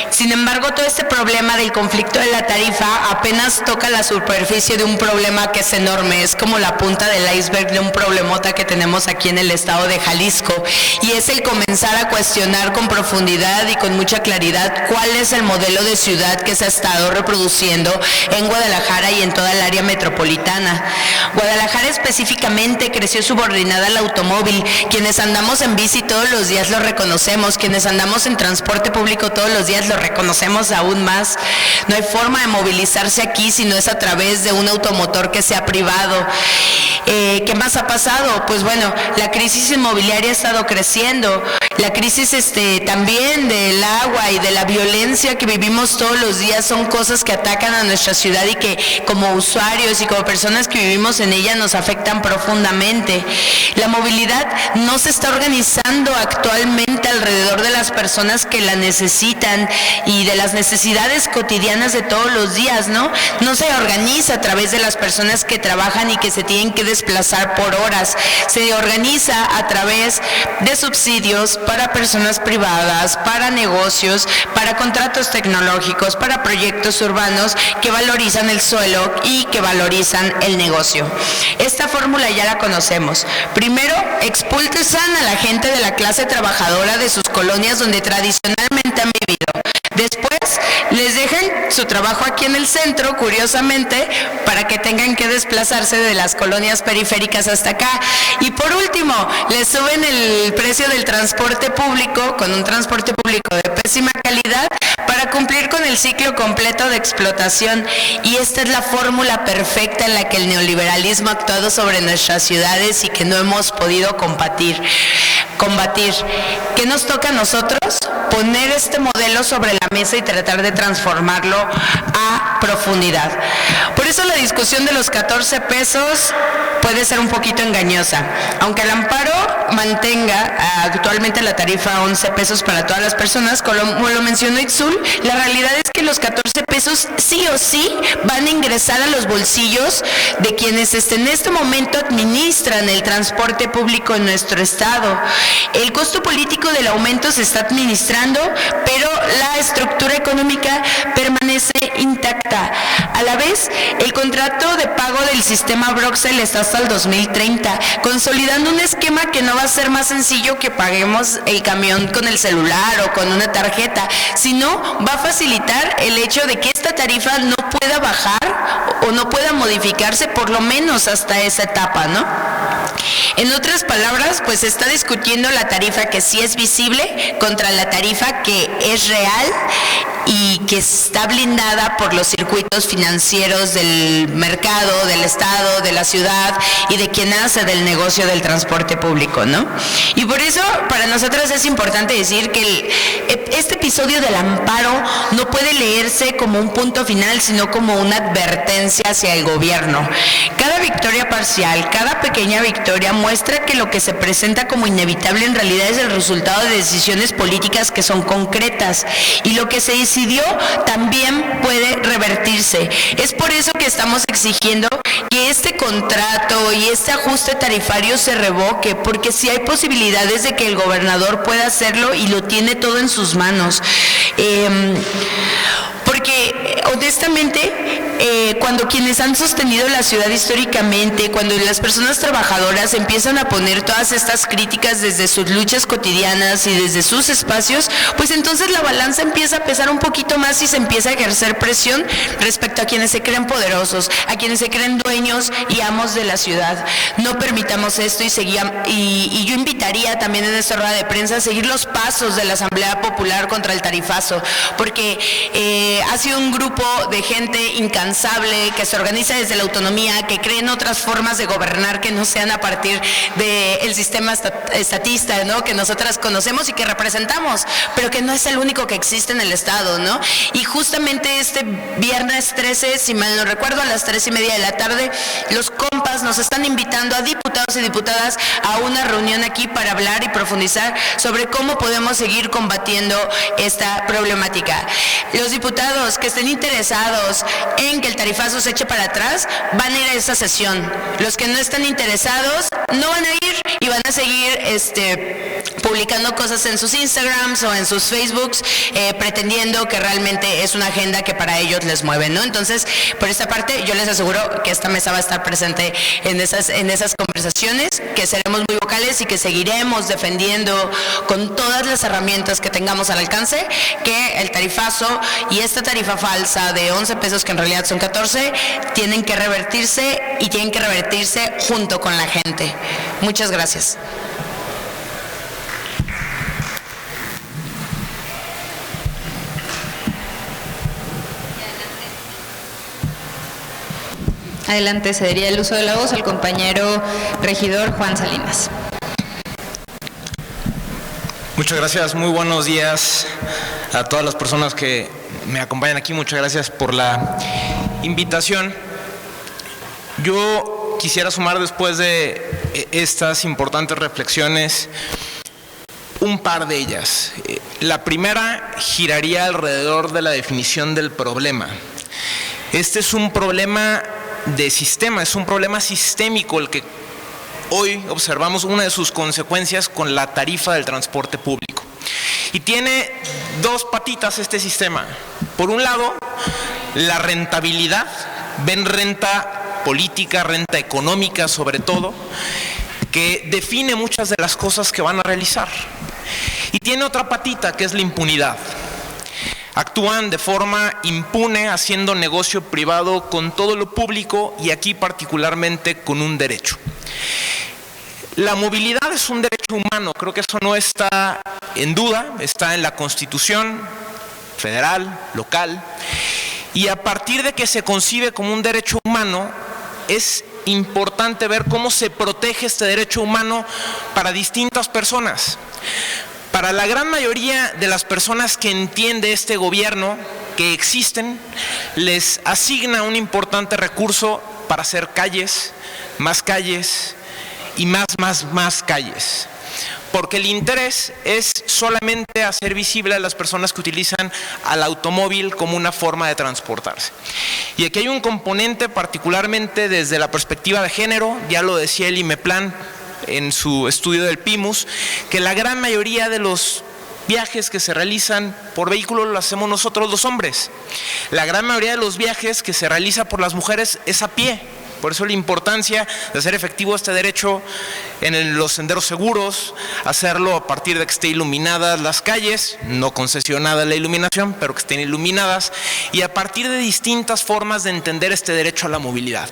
sin embargo, todo este problema del conflicto de la tarifa apenas toca la superficie de un problema que es enorme, es como la punta del iceberg de un problemota que tenemos aquí en el estado de Jalisco, y es el comenzar a cuestionar con profundidad y con mucha claridad cuál es el modelo de ciudad que se ha estado reproduciendo en Guadalajara y en toda el área metropolitana. Guadalajara específicamente creció subordinada al automóvil. Quienes andamos en bici todos los días lo reconocemos, quienes andamos en transporte público todos los días lo reconocemos aún más. No hay forma de movilizarse aquí si no es a través de un automotor que sea privado. ¿Qué más ha pasado? Pues bueno, la crisis inmobiliaria ha estado creciendo, la crisis también del agua y de la violencia que vivimos todos los días son cosas que atacan a nuestra ciudad y que como usuarios y como personas que vivimos en ella nos afectan profundamente. La movilidad no se está organizando actualmente alrededor de las personas que la necesitan y de las necesidades cotidianas de todos los días, ¿no? No se organiza a través de las personas que trabajan y que se tienen que desplazar por horas. Se organiza a través de subsidios para personas privadas, para negocios, para contratos tecnológicos, para proyectos urbanos que valorizan el suelo y que valorizan el negocio. Esta fórmula ya la conocemos. Primero, expulsan a la gente de la clase trabajadora de sus colonias donde tradicionalmente han vivido. Después, les dejan su trabajo aquí en el centro, curiosamente, para que tengan que desplazarse de las colonias periféricas hasta acá. Y por último, les suben el precio del transporte público, con un transporte público de pésima calidad, para cumplir con el ciclo completo de explotación. Y esta es la fórmula perfecta en la que el neoliberalismo ha actuado sobre nuestras ciudades y que no hemos podido combatir. ¿Qué nos toca a nosotros? Poner este modelo sobre la mesa y tratar de transformarlo a profundidad. Por eso la discusión de los 14 pesos puede ser un poquito engañosa. Aunque el amparo mantenga actualmente la tarifa a 11 pesos para todas las personas, como lo mencionó Itzul, la realidad es que los 14 pesos sí o sí van a ingresar a los bolsillos de quienes en este momento administran el transporte público en nuestro estado. El costo político del aumento se está administrando, pero la estructura económica permanece intacta. A la vez, el contrato de pago del sistema Broxel está hasta el 2030, consolidando un esquema que no va a ser más sencillo que paguemos el camión con el celular o con una tarjeta, sino va a facilitar el hecho de que esta tarifa no pueda bajar o no pueda modificarse por lo menos hasta esa etapa, ¿no? En otras palabras, pues se está discutiendo la tarifa que sí es visible contra la tarifa que es real y que está blindada por los circuitos financieros del mercado, del estado, de la ciudad y de quien hace del negocio del transporte público, ¿no? Y por eso para nosotros es importante decir que este episodio del amparo no puede leerse como un punto final, sino como una advertencia hacia el gobierno. Cada victoria parcial, cada pequeña victoria muestra que lo que se presenta como inevitable en realidad es el resultado de decisiones políticas que son concretas, y lo que se decidió también puede revertirse. Es por eso que estamos exigiendo que este contrato y este ajuste tarifario se revoque, porque sí hay posibilidades de que el gobernador pueda hacerlo y lo tiene todo en sus manos. Porque honestamente cuando quienes han sostenido la ciudad históricamente, cuando las personas trabajadoras empiezan a poner todas estas críticas desde sus luchas cotidianas y desde sus espacios, pues entonces la balanza empieza a pesar un poquito más y se empieza a ejercer presión respecto a quienes se creen poderosos, a quienes se creen dueños y amos de la ciudad. No permitamos esto y yo invitaría también en esta rueda de prensa a seguir los pasos de la Asamblea Popular contra el tarifazo, porque ha sido un grupo de gente incansable que se organiza desde la autonomía, que cree en otras formas de gobernar que no sean a partir del sistema estatista, ¿no?, que nosotras conocemos y que representamos, pero que no es el único que existe en el Estado, ¿no? Y justamente este viernes 13, si mal no recuerdo, a las 3:30 de la tarde, los compas nos están invitando a diputados y diputadas a una reunión aquí para hablar y profundizar sobre cómo podemos seguir combatiendo esta problemática. Los diputados que estén interesados en que el tarifazo se eche para atrás van a ir a esa sesión. Los que no están interesados no van a ir y van a seguir publicando cosas en sus Instagrams o en sus Facebooks, pretendiendo que realmente es una agenda que para ellos les mueve, ¿no? Entonces, por esta parte, yo les aseguro que esta mesa va a estar presente en esas conversaciones, que seremos muy vocales y que seguiremos defendiendo con todas las herramientas que tengamos al alcance que el tarifazo y esta tarifa falsa de 11 pesos, que en realidad son 14, tienen que revertirse y tienen que revertirse junto con la gente. Muchas gracias. Adelante, cedería el uso de la voz al compañero regidor Juan Salinas. Muchas gracias, muy buenos días a todas las personas que me acompañan aquí. Muchas gracias por la invitación. Yo quisiera sumar, después de estas importantes reflexiones, un par de ellas. La primera giraría alrededor de la definición del problema. Este es un problema de sistema, es un problema sistémico el que hoy observamos una de sus consecuencias con la tarifa del transporte público. Y tiene dos patitas este sistema. Por un lado, la rentabilidad, ven renta política, renta económica sobre todo, que define muchas de las cosas que van a realizar. Y tiene otra patita, que es la impunidad. Actúan de forma impune, haciendo negocio privado con todo lo público y aquí particularmente con un derecho. La movilidad es un derecho humano, creo que eso no está en duda, está en la Constitución federal, local, y a partir de que se concibe como un derecho humano, es importante ver cómo se protege este derecho humano para distintas personas. Para la gran mayoría de las personas que entiende este gobierno, que existen, les asigna un importante recurso para hacer calles y más calles. Porque el interés es solamente hacer visible a las personas que utilizan al automóvil como una forma de transportarse. Y aquí hay un componente particularmente desde la perspectiva de género, ya lo decía el IMEPLAN en su estudio del PIMUS, que la gran mayoría de los viajes que se realizan por vehículo lo hacemos nosotros los hombres. La gran mayoría de los viajes que se realiza por las mujeres es a pie. Por eso la importancia de hacer efectivo este derecho en los senderos seguros, hacerlo a partir de que estén iluminadas las calles, no concesionada la iluminación, pero que estén iluminadas, y a partir de distintas formas de entender este derecho a la movilidad.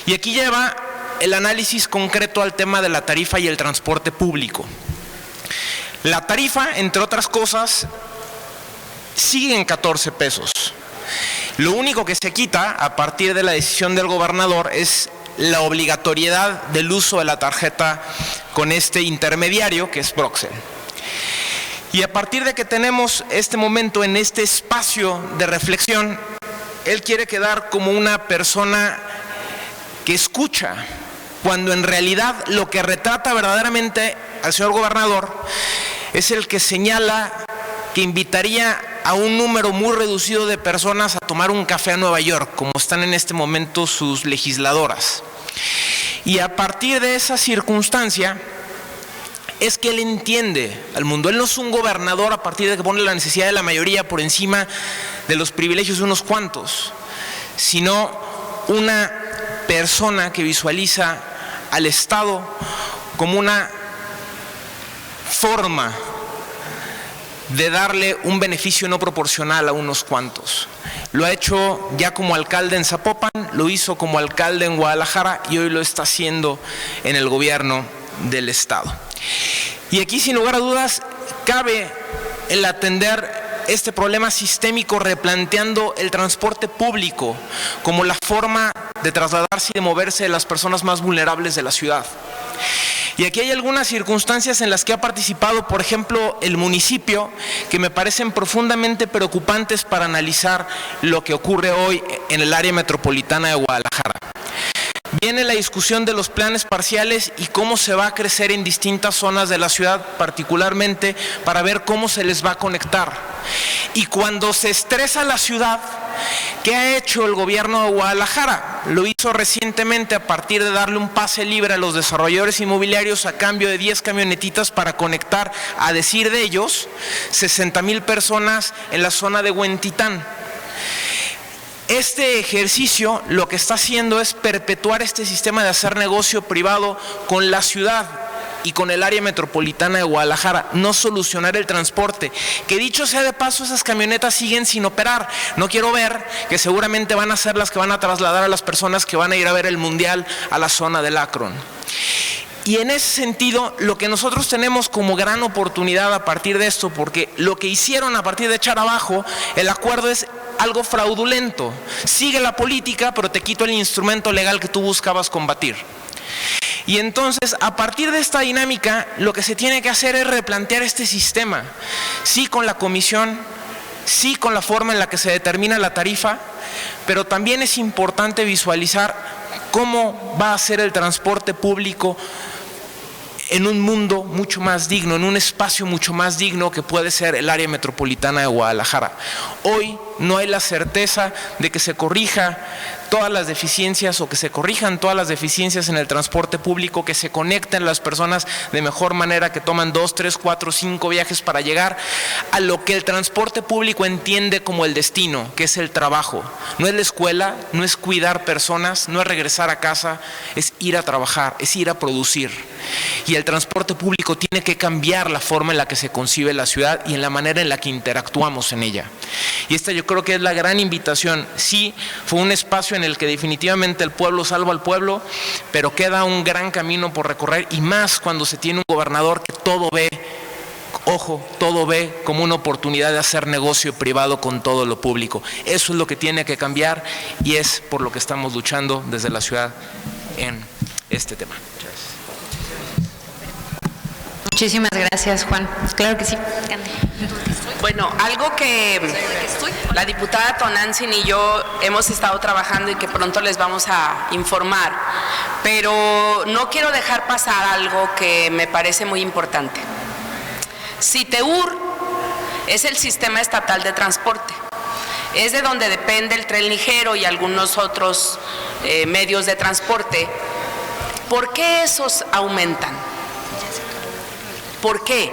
Y aquí lleva el análisis concreto al tema de la tarifa y el transporte público. La tarifa, entre otras cosas, sigue en 14 pesos. Lo único que se quita a partir de la decisión del gobernador es la obligatoriedad del uso de la tarjeta con este intermediario que es Broxel. Y a partir de que tenemos este momento en este espacio de reflexión, él quiere quedar como una persona que escucha, cuando en realidad lo que retrata verdaderamente al señor gobernador es el que señala que invitaría a un número muy reducido de personas a tomar un café a Nueva York, como están en este momento sus legisladoras. Y a partir de esa circunstancia es que él entiende al mundo. Él no es un gobernador a partir de que pone la necesidad de la mayoría por encima de los privilegios de unos cuantos, sino una persona que visualiza al Estado como una forma de darle un beneficio no proporcional a unos cuantos. Lo ha hecho ya como alcalde en Zapopan, lo hizo como alcalde en Guadalajara y hoy lo está haciendo en el gobierno del Estado. Y aquí, sin lugar a dudas, cabe el atender este problema sistémico replanteando el transporte público como la forma de trasladarse y de moverse de las personas más vulnerables de la ciudad. Y aquí hay algunas circunstancias en las que ha participado, por ejemplo, el municipio, que me parecen profundamente preocupantes para analizar lo que ocurre hoy en el área metropolitana de Guadalajara. Viene la discusión de los planes parciales y cómo se va a crecer en distintas zonas de la ciudad, particularmente para ver cómo se les va a conectar. Y cuando se estresa la ciudad, ¿qué ha hecho el gobierno de Guadalajara? Lo hizo recientemente a partir de darle un pase libre a los desarrolladores inmobiliarios a cambio de 10 camionetitas para conectar, a decir de ellos, 60,000 personas en la zona de Huentitán. Este ejercicio lo que está haciendo es perpetuar este sistema de hacer negocio privado con la ciudad y con el área metropolitana de Guadalajara, no solucionar el transporte, que dicho sea de paso, esas camionetas siguen sin operar. No quiero ver que seguramente van a ser las que van a trasladar a las personas que van a ir a ver el Mundial a la zona del Akron. Y en ese sentido, lo que nosotros tenemos como gran oportunidad a partir de esto, porque lo que hicieron a partir de echar abajo el acuerdo es algo fraudulento. Sigue la política, pero te quito el instrumento legal que tú buscabas combatir. Y entonces, a partir de esta dinámica, lo que se tiene que hacer es replantear este sistema. Sí con la comisión, sí con la forma en la que se determina la tarifa, pero también es importante visualizar cómo va a ser el transporte público en un mundo mucho más digno, en un espacio mucho más digno que puede ser el área metropolitana de Guadalajara. Hoy no hay la certeza de que se corrija todas las deficiencias o que se corrijan todas las deficiencias en el transporte público, que se conecten las personas de mejor manera, que toman 2, 3, 4, 5 viajes para llegar a lo que el transporte público entiende como el destino, que es el trabajo. No es la escuela, no es cuidar personas, no es regresar a casa, es ir a trabajar, es ir a producir. Y el transporte público tiene que cambiar la forma en la que se concibe la ciudad y en la manera en la que interactuamos en ella. Y esta yo creo que es la gran invitación. Sí, fue un espacio en el que definitivamente el pueblo salva al pueblo, pero queda un gran camino por recorrer, y más cuando se tiene un gobernador que todo ve, ojo, todo ve como una oportunidad de hacer negocio privado con todo lo público. Eso es lo que tiene que cambiar y es por lo que estamos luchando desde la ciudad en este tema. Muchísimas gracias, Juan. Claro que sí. Bueno, algo que la diputada Tonantzin y yo hemos estado trabajando y que pronto les vamos a informar, pero no quiero dejar pasar algo que me parece muy importante. CITEUR es el sistema estatal de transporte. Es de donde depende el tren ligero y algunos otros medios de transporte. ¿Por qué esos aumentan? ¿Por qué?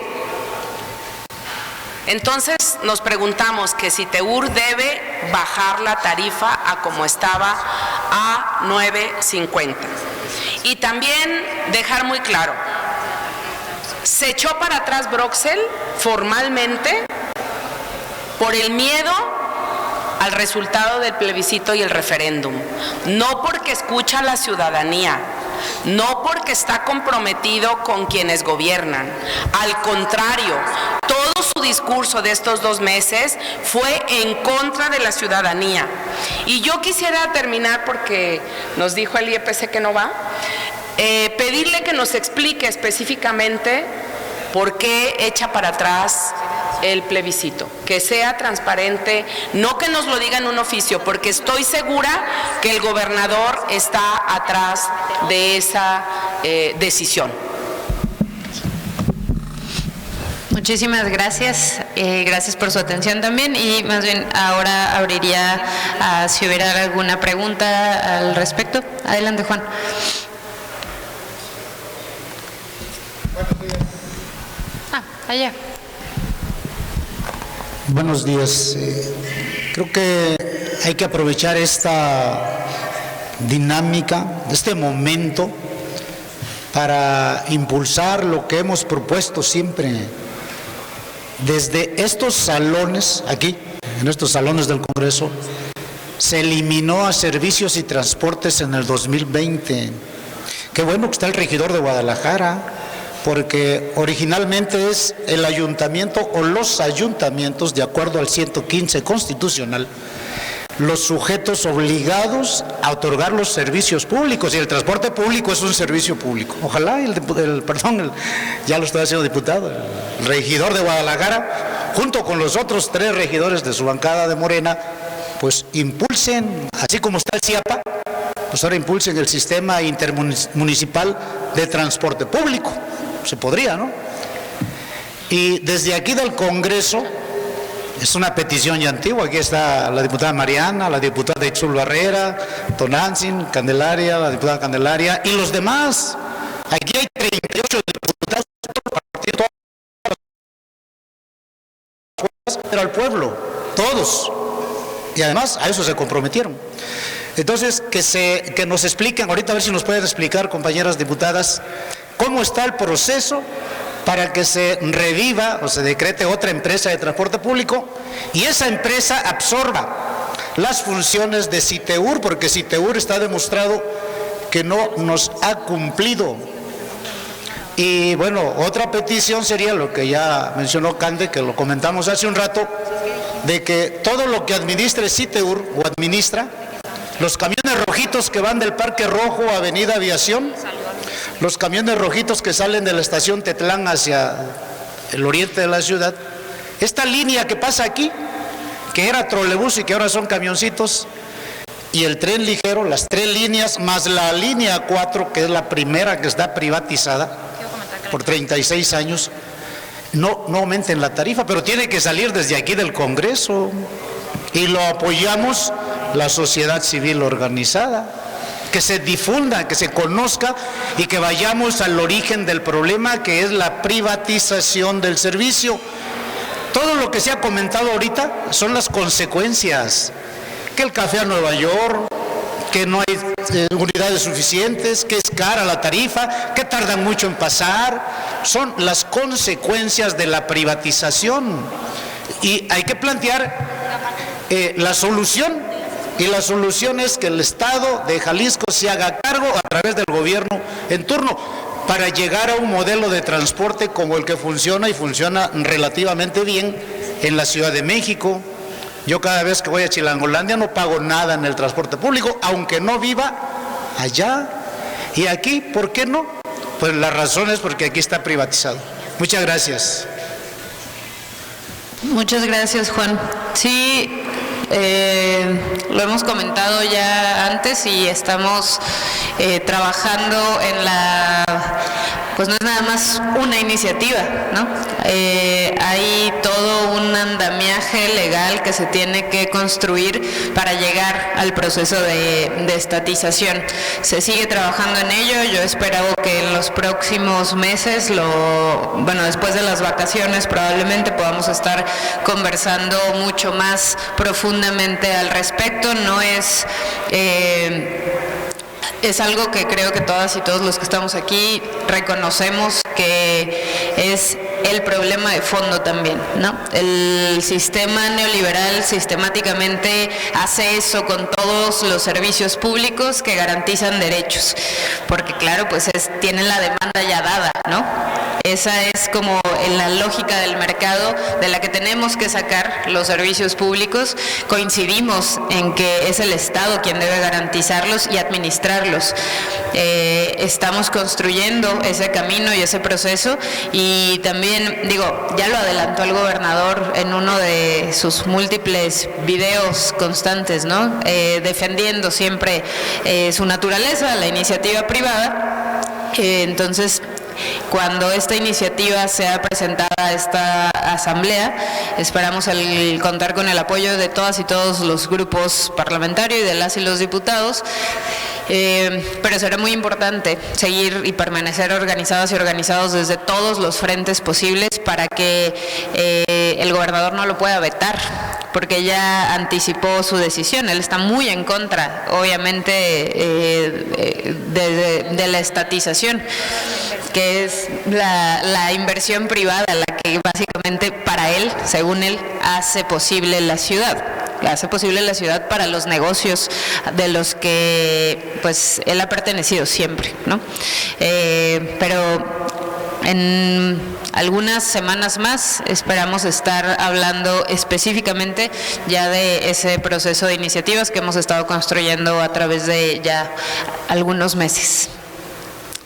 Entonces nos preguntamos que CITEUR debe bajar la tarifa a como estaba, a 9.50. Y también dejar muy claro, se echó para atrás Broxel formalmente por el miedo al resultado del plebiscito y el referéndum, no porque escucha a la ciudadanía, no porque está comprometido con quienes gobiernan. Al contrario, todo su discurso de estos 2 meses fue en contra de la ciudadanía. Y yo quisiera terminar, porque nos dijo el IEPC que no va, pedirle que nos explique específicamente por qué echa para atrás el plebiscito, que sea transparente, no que nos lo diga en un oficio, porque estoy segura que el gobernador está atrás de esa decisión. Muchísimas gracias, gracias por su atención también, y más bien ahora abriría a si hubiera alguna pregunta al respecto. Adelante, Juan. Allá. Buenos días. Creo que hay que aprovechar esta dinámica, este momento, para impulsar lo que hemos propuesto siempre. Desde estos salones, aquí, en estos salones del Congreso, se eliminó a servicios y transportes en el 2020. Qué bueno que está el regidor de Guadalajara, porque originalmente es el ayuntamiento o los ayuntamientos, de acuerdo al 115 constitucional, los sujetos obligados a otorgar los servicios públicos, y el transporte público es un servicio público. Ojalá ya lo estoy haciendo diputado, el regidor de Guadalajara, junto con los otros 3 regidores de su bancada de Morena, pues impulsen, así como está el CIAPA, pues ahora impulsen el sistema intermunicipal de transporte público. Se podría, ¿no? Y desde aquí del Congreso, es una petición ya antigua, aquí está la diputada Mariana, la diputada Itzul Barrera, Tonantzin, Candelaria, la diputada Candelaria y los demás. Aquí hay 38 diputados de todo el partido, pero al pueblo, todos. Y además a eso se comprometieron. Entonces, que nos expliquen, ahorita a ver si nos pueden explicar, compañeras diputadas, cómo está el proceso para que se reviva o se decrete otra empresa de transporte público y esa empresa absorba las funciones de CITEUR, porque CITEUR está demostrado que no nos ha cumplido. Y bueno, otra petición sería lo que ya mencionó Cande, que lo comentamos hace un rato, de que todo lo que administre CITEUR o administra, los camiones rojitos que van del Parque Rojo a Avenida Aviación, los camiones rojitos que salen de la estación Tetlán hacia el oriente de la ciudad, esta línea que pasa aquí, que era trolebús y que ahora son camioncitos, y el tren ligero, las 3 líneas, más la línea 4, que es la primera que está privatizada por 36 años, no aumenten la tarifa, pero tiene que salir desde aquí del Congreso, y lo apoyamos la sociedad civil organizada. Que se difunda, que se conozca y que vayamos al origen del problema, que es la privatización del servicio. Todo lo que se ha comentado ahorita son las consecuencias, que el café a Nueva York, que no hay unidades suficientes, que es cara la tarifa, que tardan mucho en pasar, son las consecuencias de la privatización. Y hay que plantear la solución. Y la solución es que el Estado de Jalisco se haga cargo a través del gobierno en turno para llegar a un modelo de transporte como el que funciona y funciona relativamente bien en la Ciudad de México. Yo cada vez que voy a Chilangolandia no pago nada en el transporte público, aunque no viva allá. Y aquí, ¿por qué no? Pues la razón es porque aquí está privatizado. Muchas gracias. Muchas gracias, Juan. Sí. Lo hemos comentado ya antes y estamos trabajando en pues no es nada más una iniciativa, ¿no? Hay todo un andamiaje legal que se tiene que construir para llegar al proceso de estatización. Se sigue trabajando en ello. Yo espero que en los próximos meses, después de las vacaciones, probablemente podamos estar conversando mucho más profundamente al respecto. No es algo que creo que todas y todos los que estamos aquí reconocemos que es el problema de fondo también, ¿no? El sistema neoliberal sistemáticamente hace eso con todos los servicios públicos que garantizan derechos, porque claro, pues tienen la demanda ya dada, ¿no? Esa es como en la lógica del mercado de la que tenemos que sacar los servicios públicos. Coincidimos en que es el Estado quien debe garantizarlos y administrarlos. Estamos construyendo ese camino y ese proceso, y también, ya lo adelantó el gobernador en uno de sus múltiples videos constantes, ¿no? Defendiendo siempre su naturaleza, la iniciativa privada. Entonces, cuando esta iniciativa sea presentada a esta asamblea, esperamos contar con el apoyo de todas y todos los grupos parlamentarios y de las y los diputados, pero será muy importante seguir y permanecer organizadas y organizados desde todos los frentes posibles para que el gobernador no lo pueda vetar, porque ya anticipó su decisión. Él está muy en contra, obviamente, de la estatización, que es la inversión privada la que básicamente para él, según él, hace posible la ciudad. Hace posible la ciudad para los negocios de los que pues él ha pertenecido siempre, ¿no? Pero en algunas semanas más esperamos estar hablando específicamente ya de ese proceso de iniciativas que hemos estado construyendo a través de ya algunos meses.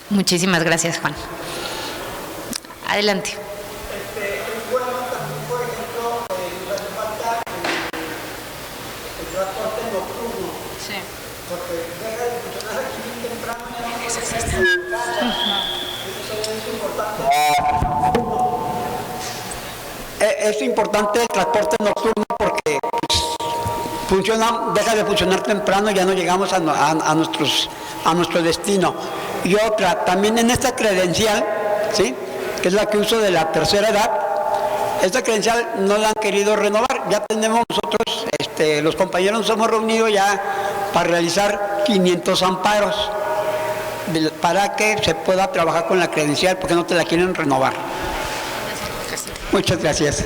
Muchísimas gracias, Juan. Adelante. Es importante el transporte nocturno porque pues, deja de funcionar temprano y ya no llegamos a nuestro destino. Y otra, también en esta credencial, ¿sí?, que es la que uso de la tercera edad, esta credencial no la han querido renovar. Ya tenemos nosotros, los compañeros nos hemos reunido ya para realizar 500 amparos para que se pueda trabajar con la credencial porque no te la quieren renovar. Muchas gracias.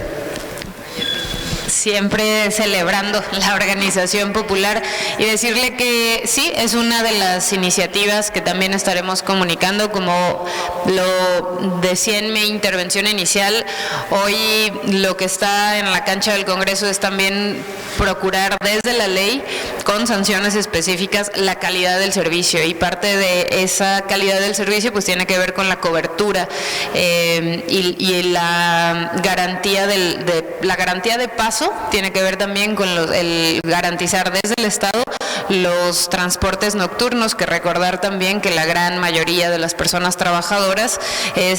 Siempre celebrando la organización popular y decirle que sí, es una de las iniciativas que también estaremos comunicando, como lo decía en mi intervención inicial. Hoy lo que está en la cancha del Congreso es también procurar desde la ley, con sanciones específicas, la calidad del servicio, y parte de esa calidad del servicio pues tiene que ver con la cobertura y la garantía de paso. Tiene que ver también con el garantizar desde el Estado los transportes nocturnos, que recordar también que la gran mayoría de las personas trabajadoras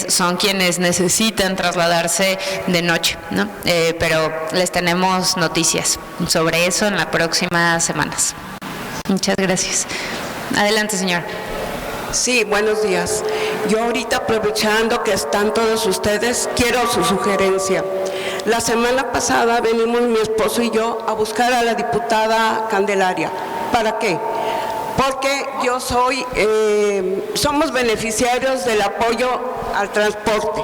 son quienes necesitan trasladarse de noche, ¿no? Pero les tenemos noticias sobre eso en las próximas semanas. Muchas gracias. Adelante, señor. Sí, buenos días. Yo ahorita, aprovechando que están todos ustedes, quiero su sugerencia. La semana pasada venimos mi esposo y yo a buscar a la diputada Candelaria. ¿Para qué? Porque yo somos beneficiarios del apoyo al transporte.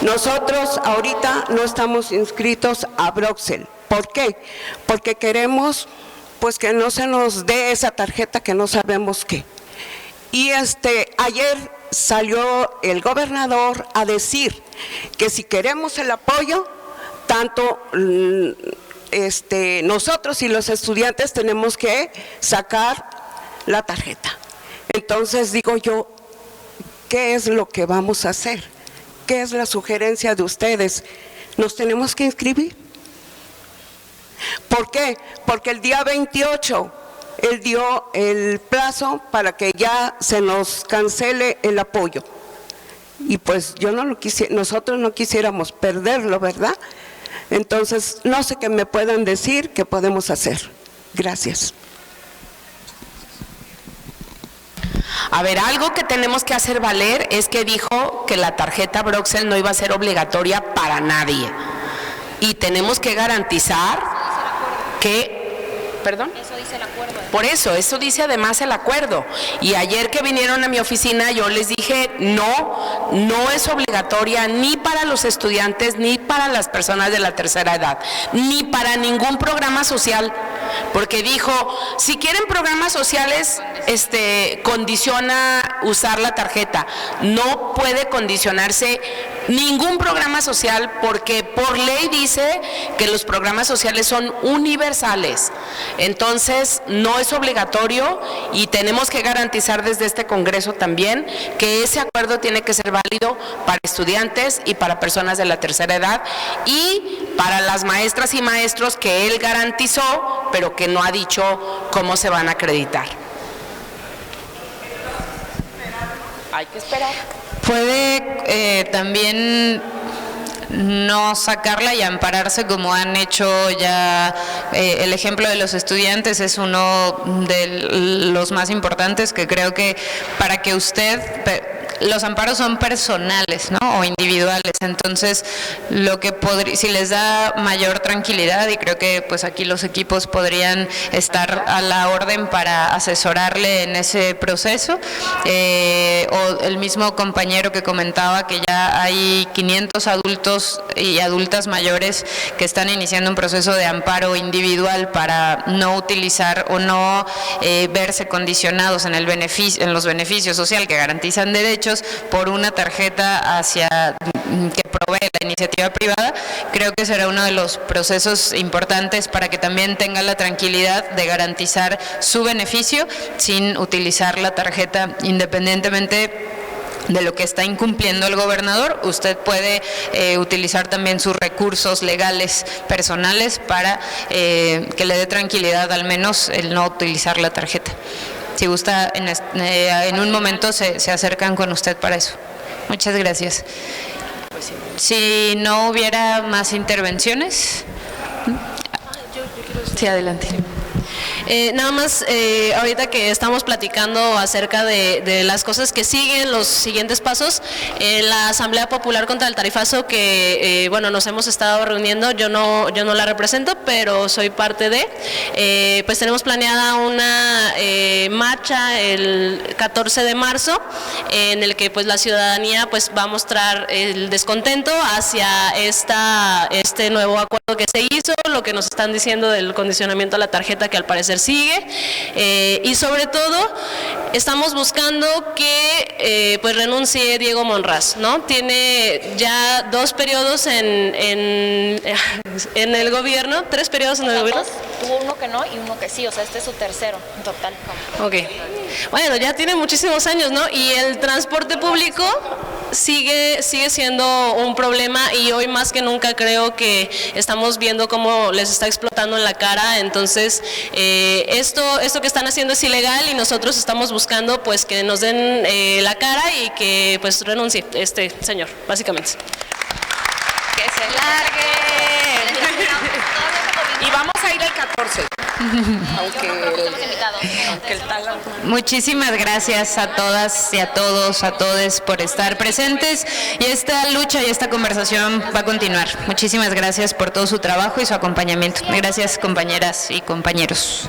Nosotros ahorita no estamos inscritos a Broxel. ¿Por qué? Porque queremos pues que no se nos dé esa tarjeta que no sabemos qué. Y ayer salió el gobernador a decir que si queremos el apoyo, tanto nosotros y los estudiantes tenemos que sacar la tarjeta. Entonces digo yo, ¿qué es lo que vamos a hacer? ¿Qué es la sugerencia de ustedes? ¿Nos tenemos que inscribir? ¿Por qué? Porque el día 28 él dio el plazo para que ya se nos cancele el apoyo. Y pues nosotros no quisiéramos perderlo, ¿verdad? Entonces, no sé qué me puedan decir qué podemos hacer. Gracias. A ver, algo que tenemos que hacer valer es que dijo que la tarjeta Broxel no iba a ser obligatoria para nadie. Y tenemos que garantizar que... ¿Perdón? Eso dice el acuerdo. Por eso dice además el acuerdo. Y ayer que vinieron a mi oficina yo les dije, no es obligatoria ni para los estudiantes, ni para las personas de la tercera edad, ni para ningún programa social. Porque dijo, si quieren programas sociales, condiciona usar la tarjeta. No puede condicionarse ningún programa social porque por ley dice que los programas sociales son universales. Entonces no es obligatorio y tenemos que garantizar desde este Congreso también que ese acuerdo tiene que ser válido para estudiantes y para personas de la tercera edad y para las maestras y maestros que él garantizó, pero que no ha dicho cómo se van a acreditar. Hay que esperar. Puede también no sacarla y ampararse como han hecho ya. El ejemplo de los estudiantes es uno de los más importantes, que creo que para que usted los amparos son personales, ¿no? O individuales, entonces lo que si les da mayor tranquilidad, y creo que pues aquí los equipos podrían estar a la orden para asesorarle en ese proceso, o el mismo compañero que comentaba que ya hay 500 adultos y adultas mayores que están iniciando un proceso de amparo individual para no utilizar o no verse condicionados en los beneficios sociales que garantizan derechos por una tarjeta que provee la iniciativa privada. Creo que será uno de los procesos importantes para que también tenga la tranquilidad de garantizar su beneficio sin utilizar la tarjeta, independientemente de lo que está incumpliendo el gobernador. Usted puede utilizar también sus recursos legales personales para que le dé tranquilidad al menos el no utilizar la tarjeta. Si gusta, en un momento se acercan con usted para eso. Muchas gracias. Si no hubiera más intervenciones. Sí, adelante. Nada más, ahorita que estamos platicando acerca de las cosas que siguen, los siguientes pasos, la Asamblea Popular contra el Tarifazo que, bueno, nos hemos estado reuniendo, yo no la represento, pero soy parte de, pues tenemos planeada una marcha el 14 de marzo, en el que pues la ciudadanía pues va a mostrar el descontento hacia este nuevo acuerdo que se hizo, lo que nos están diciendo del condicionamiento a la tarjeta que al parecer sigue, y sobre todo estamos buscando que pues renuncie Diego Monraz, ¿no? Tiene ya 2 periodos en el gobierno, 3 periodos en el gobierno. Tuvo uno que no y uno que sí, o sea, este es su tercero en total. Ok, bueno, ya tiene muchísimos años, ¿no? Y el transporte público sigue siendo un problema, y hoy más que nunca creo que estamos viendo cómo les está explotando en la cara. Entonces esto que están haciendo es ilegal, y nosotros estamos buscando pues que nos den la cara y que pues renuncie este señor, básicamente. Que se largue. Y vamos a ir el 14. Muchísimas gracias a todas y a todos, a todes por estar presentes, y esta lucha y esta conversación va a continuar. Muchísimas gracias por todo su trabajo y su acompañamiento. Gracias, compañeras y compañeros.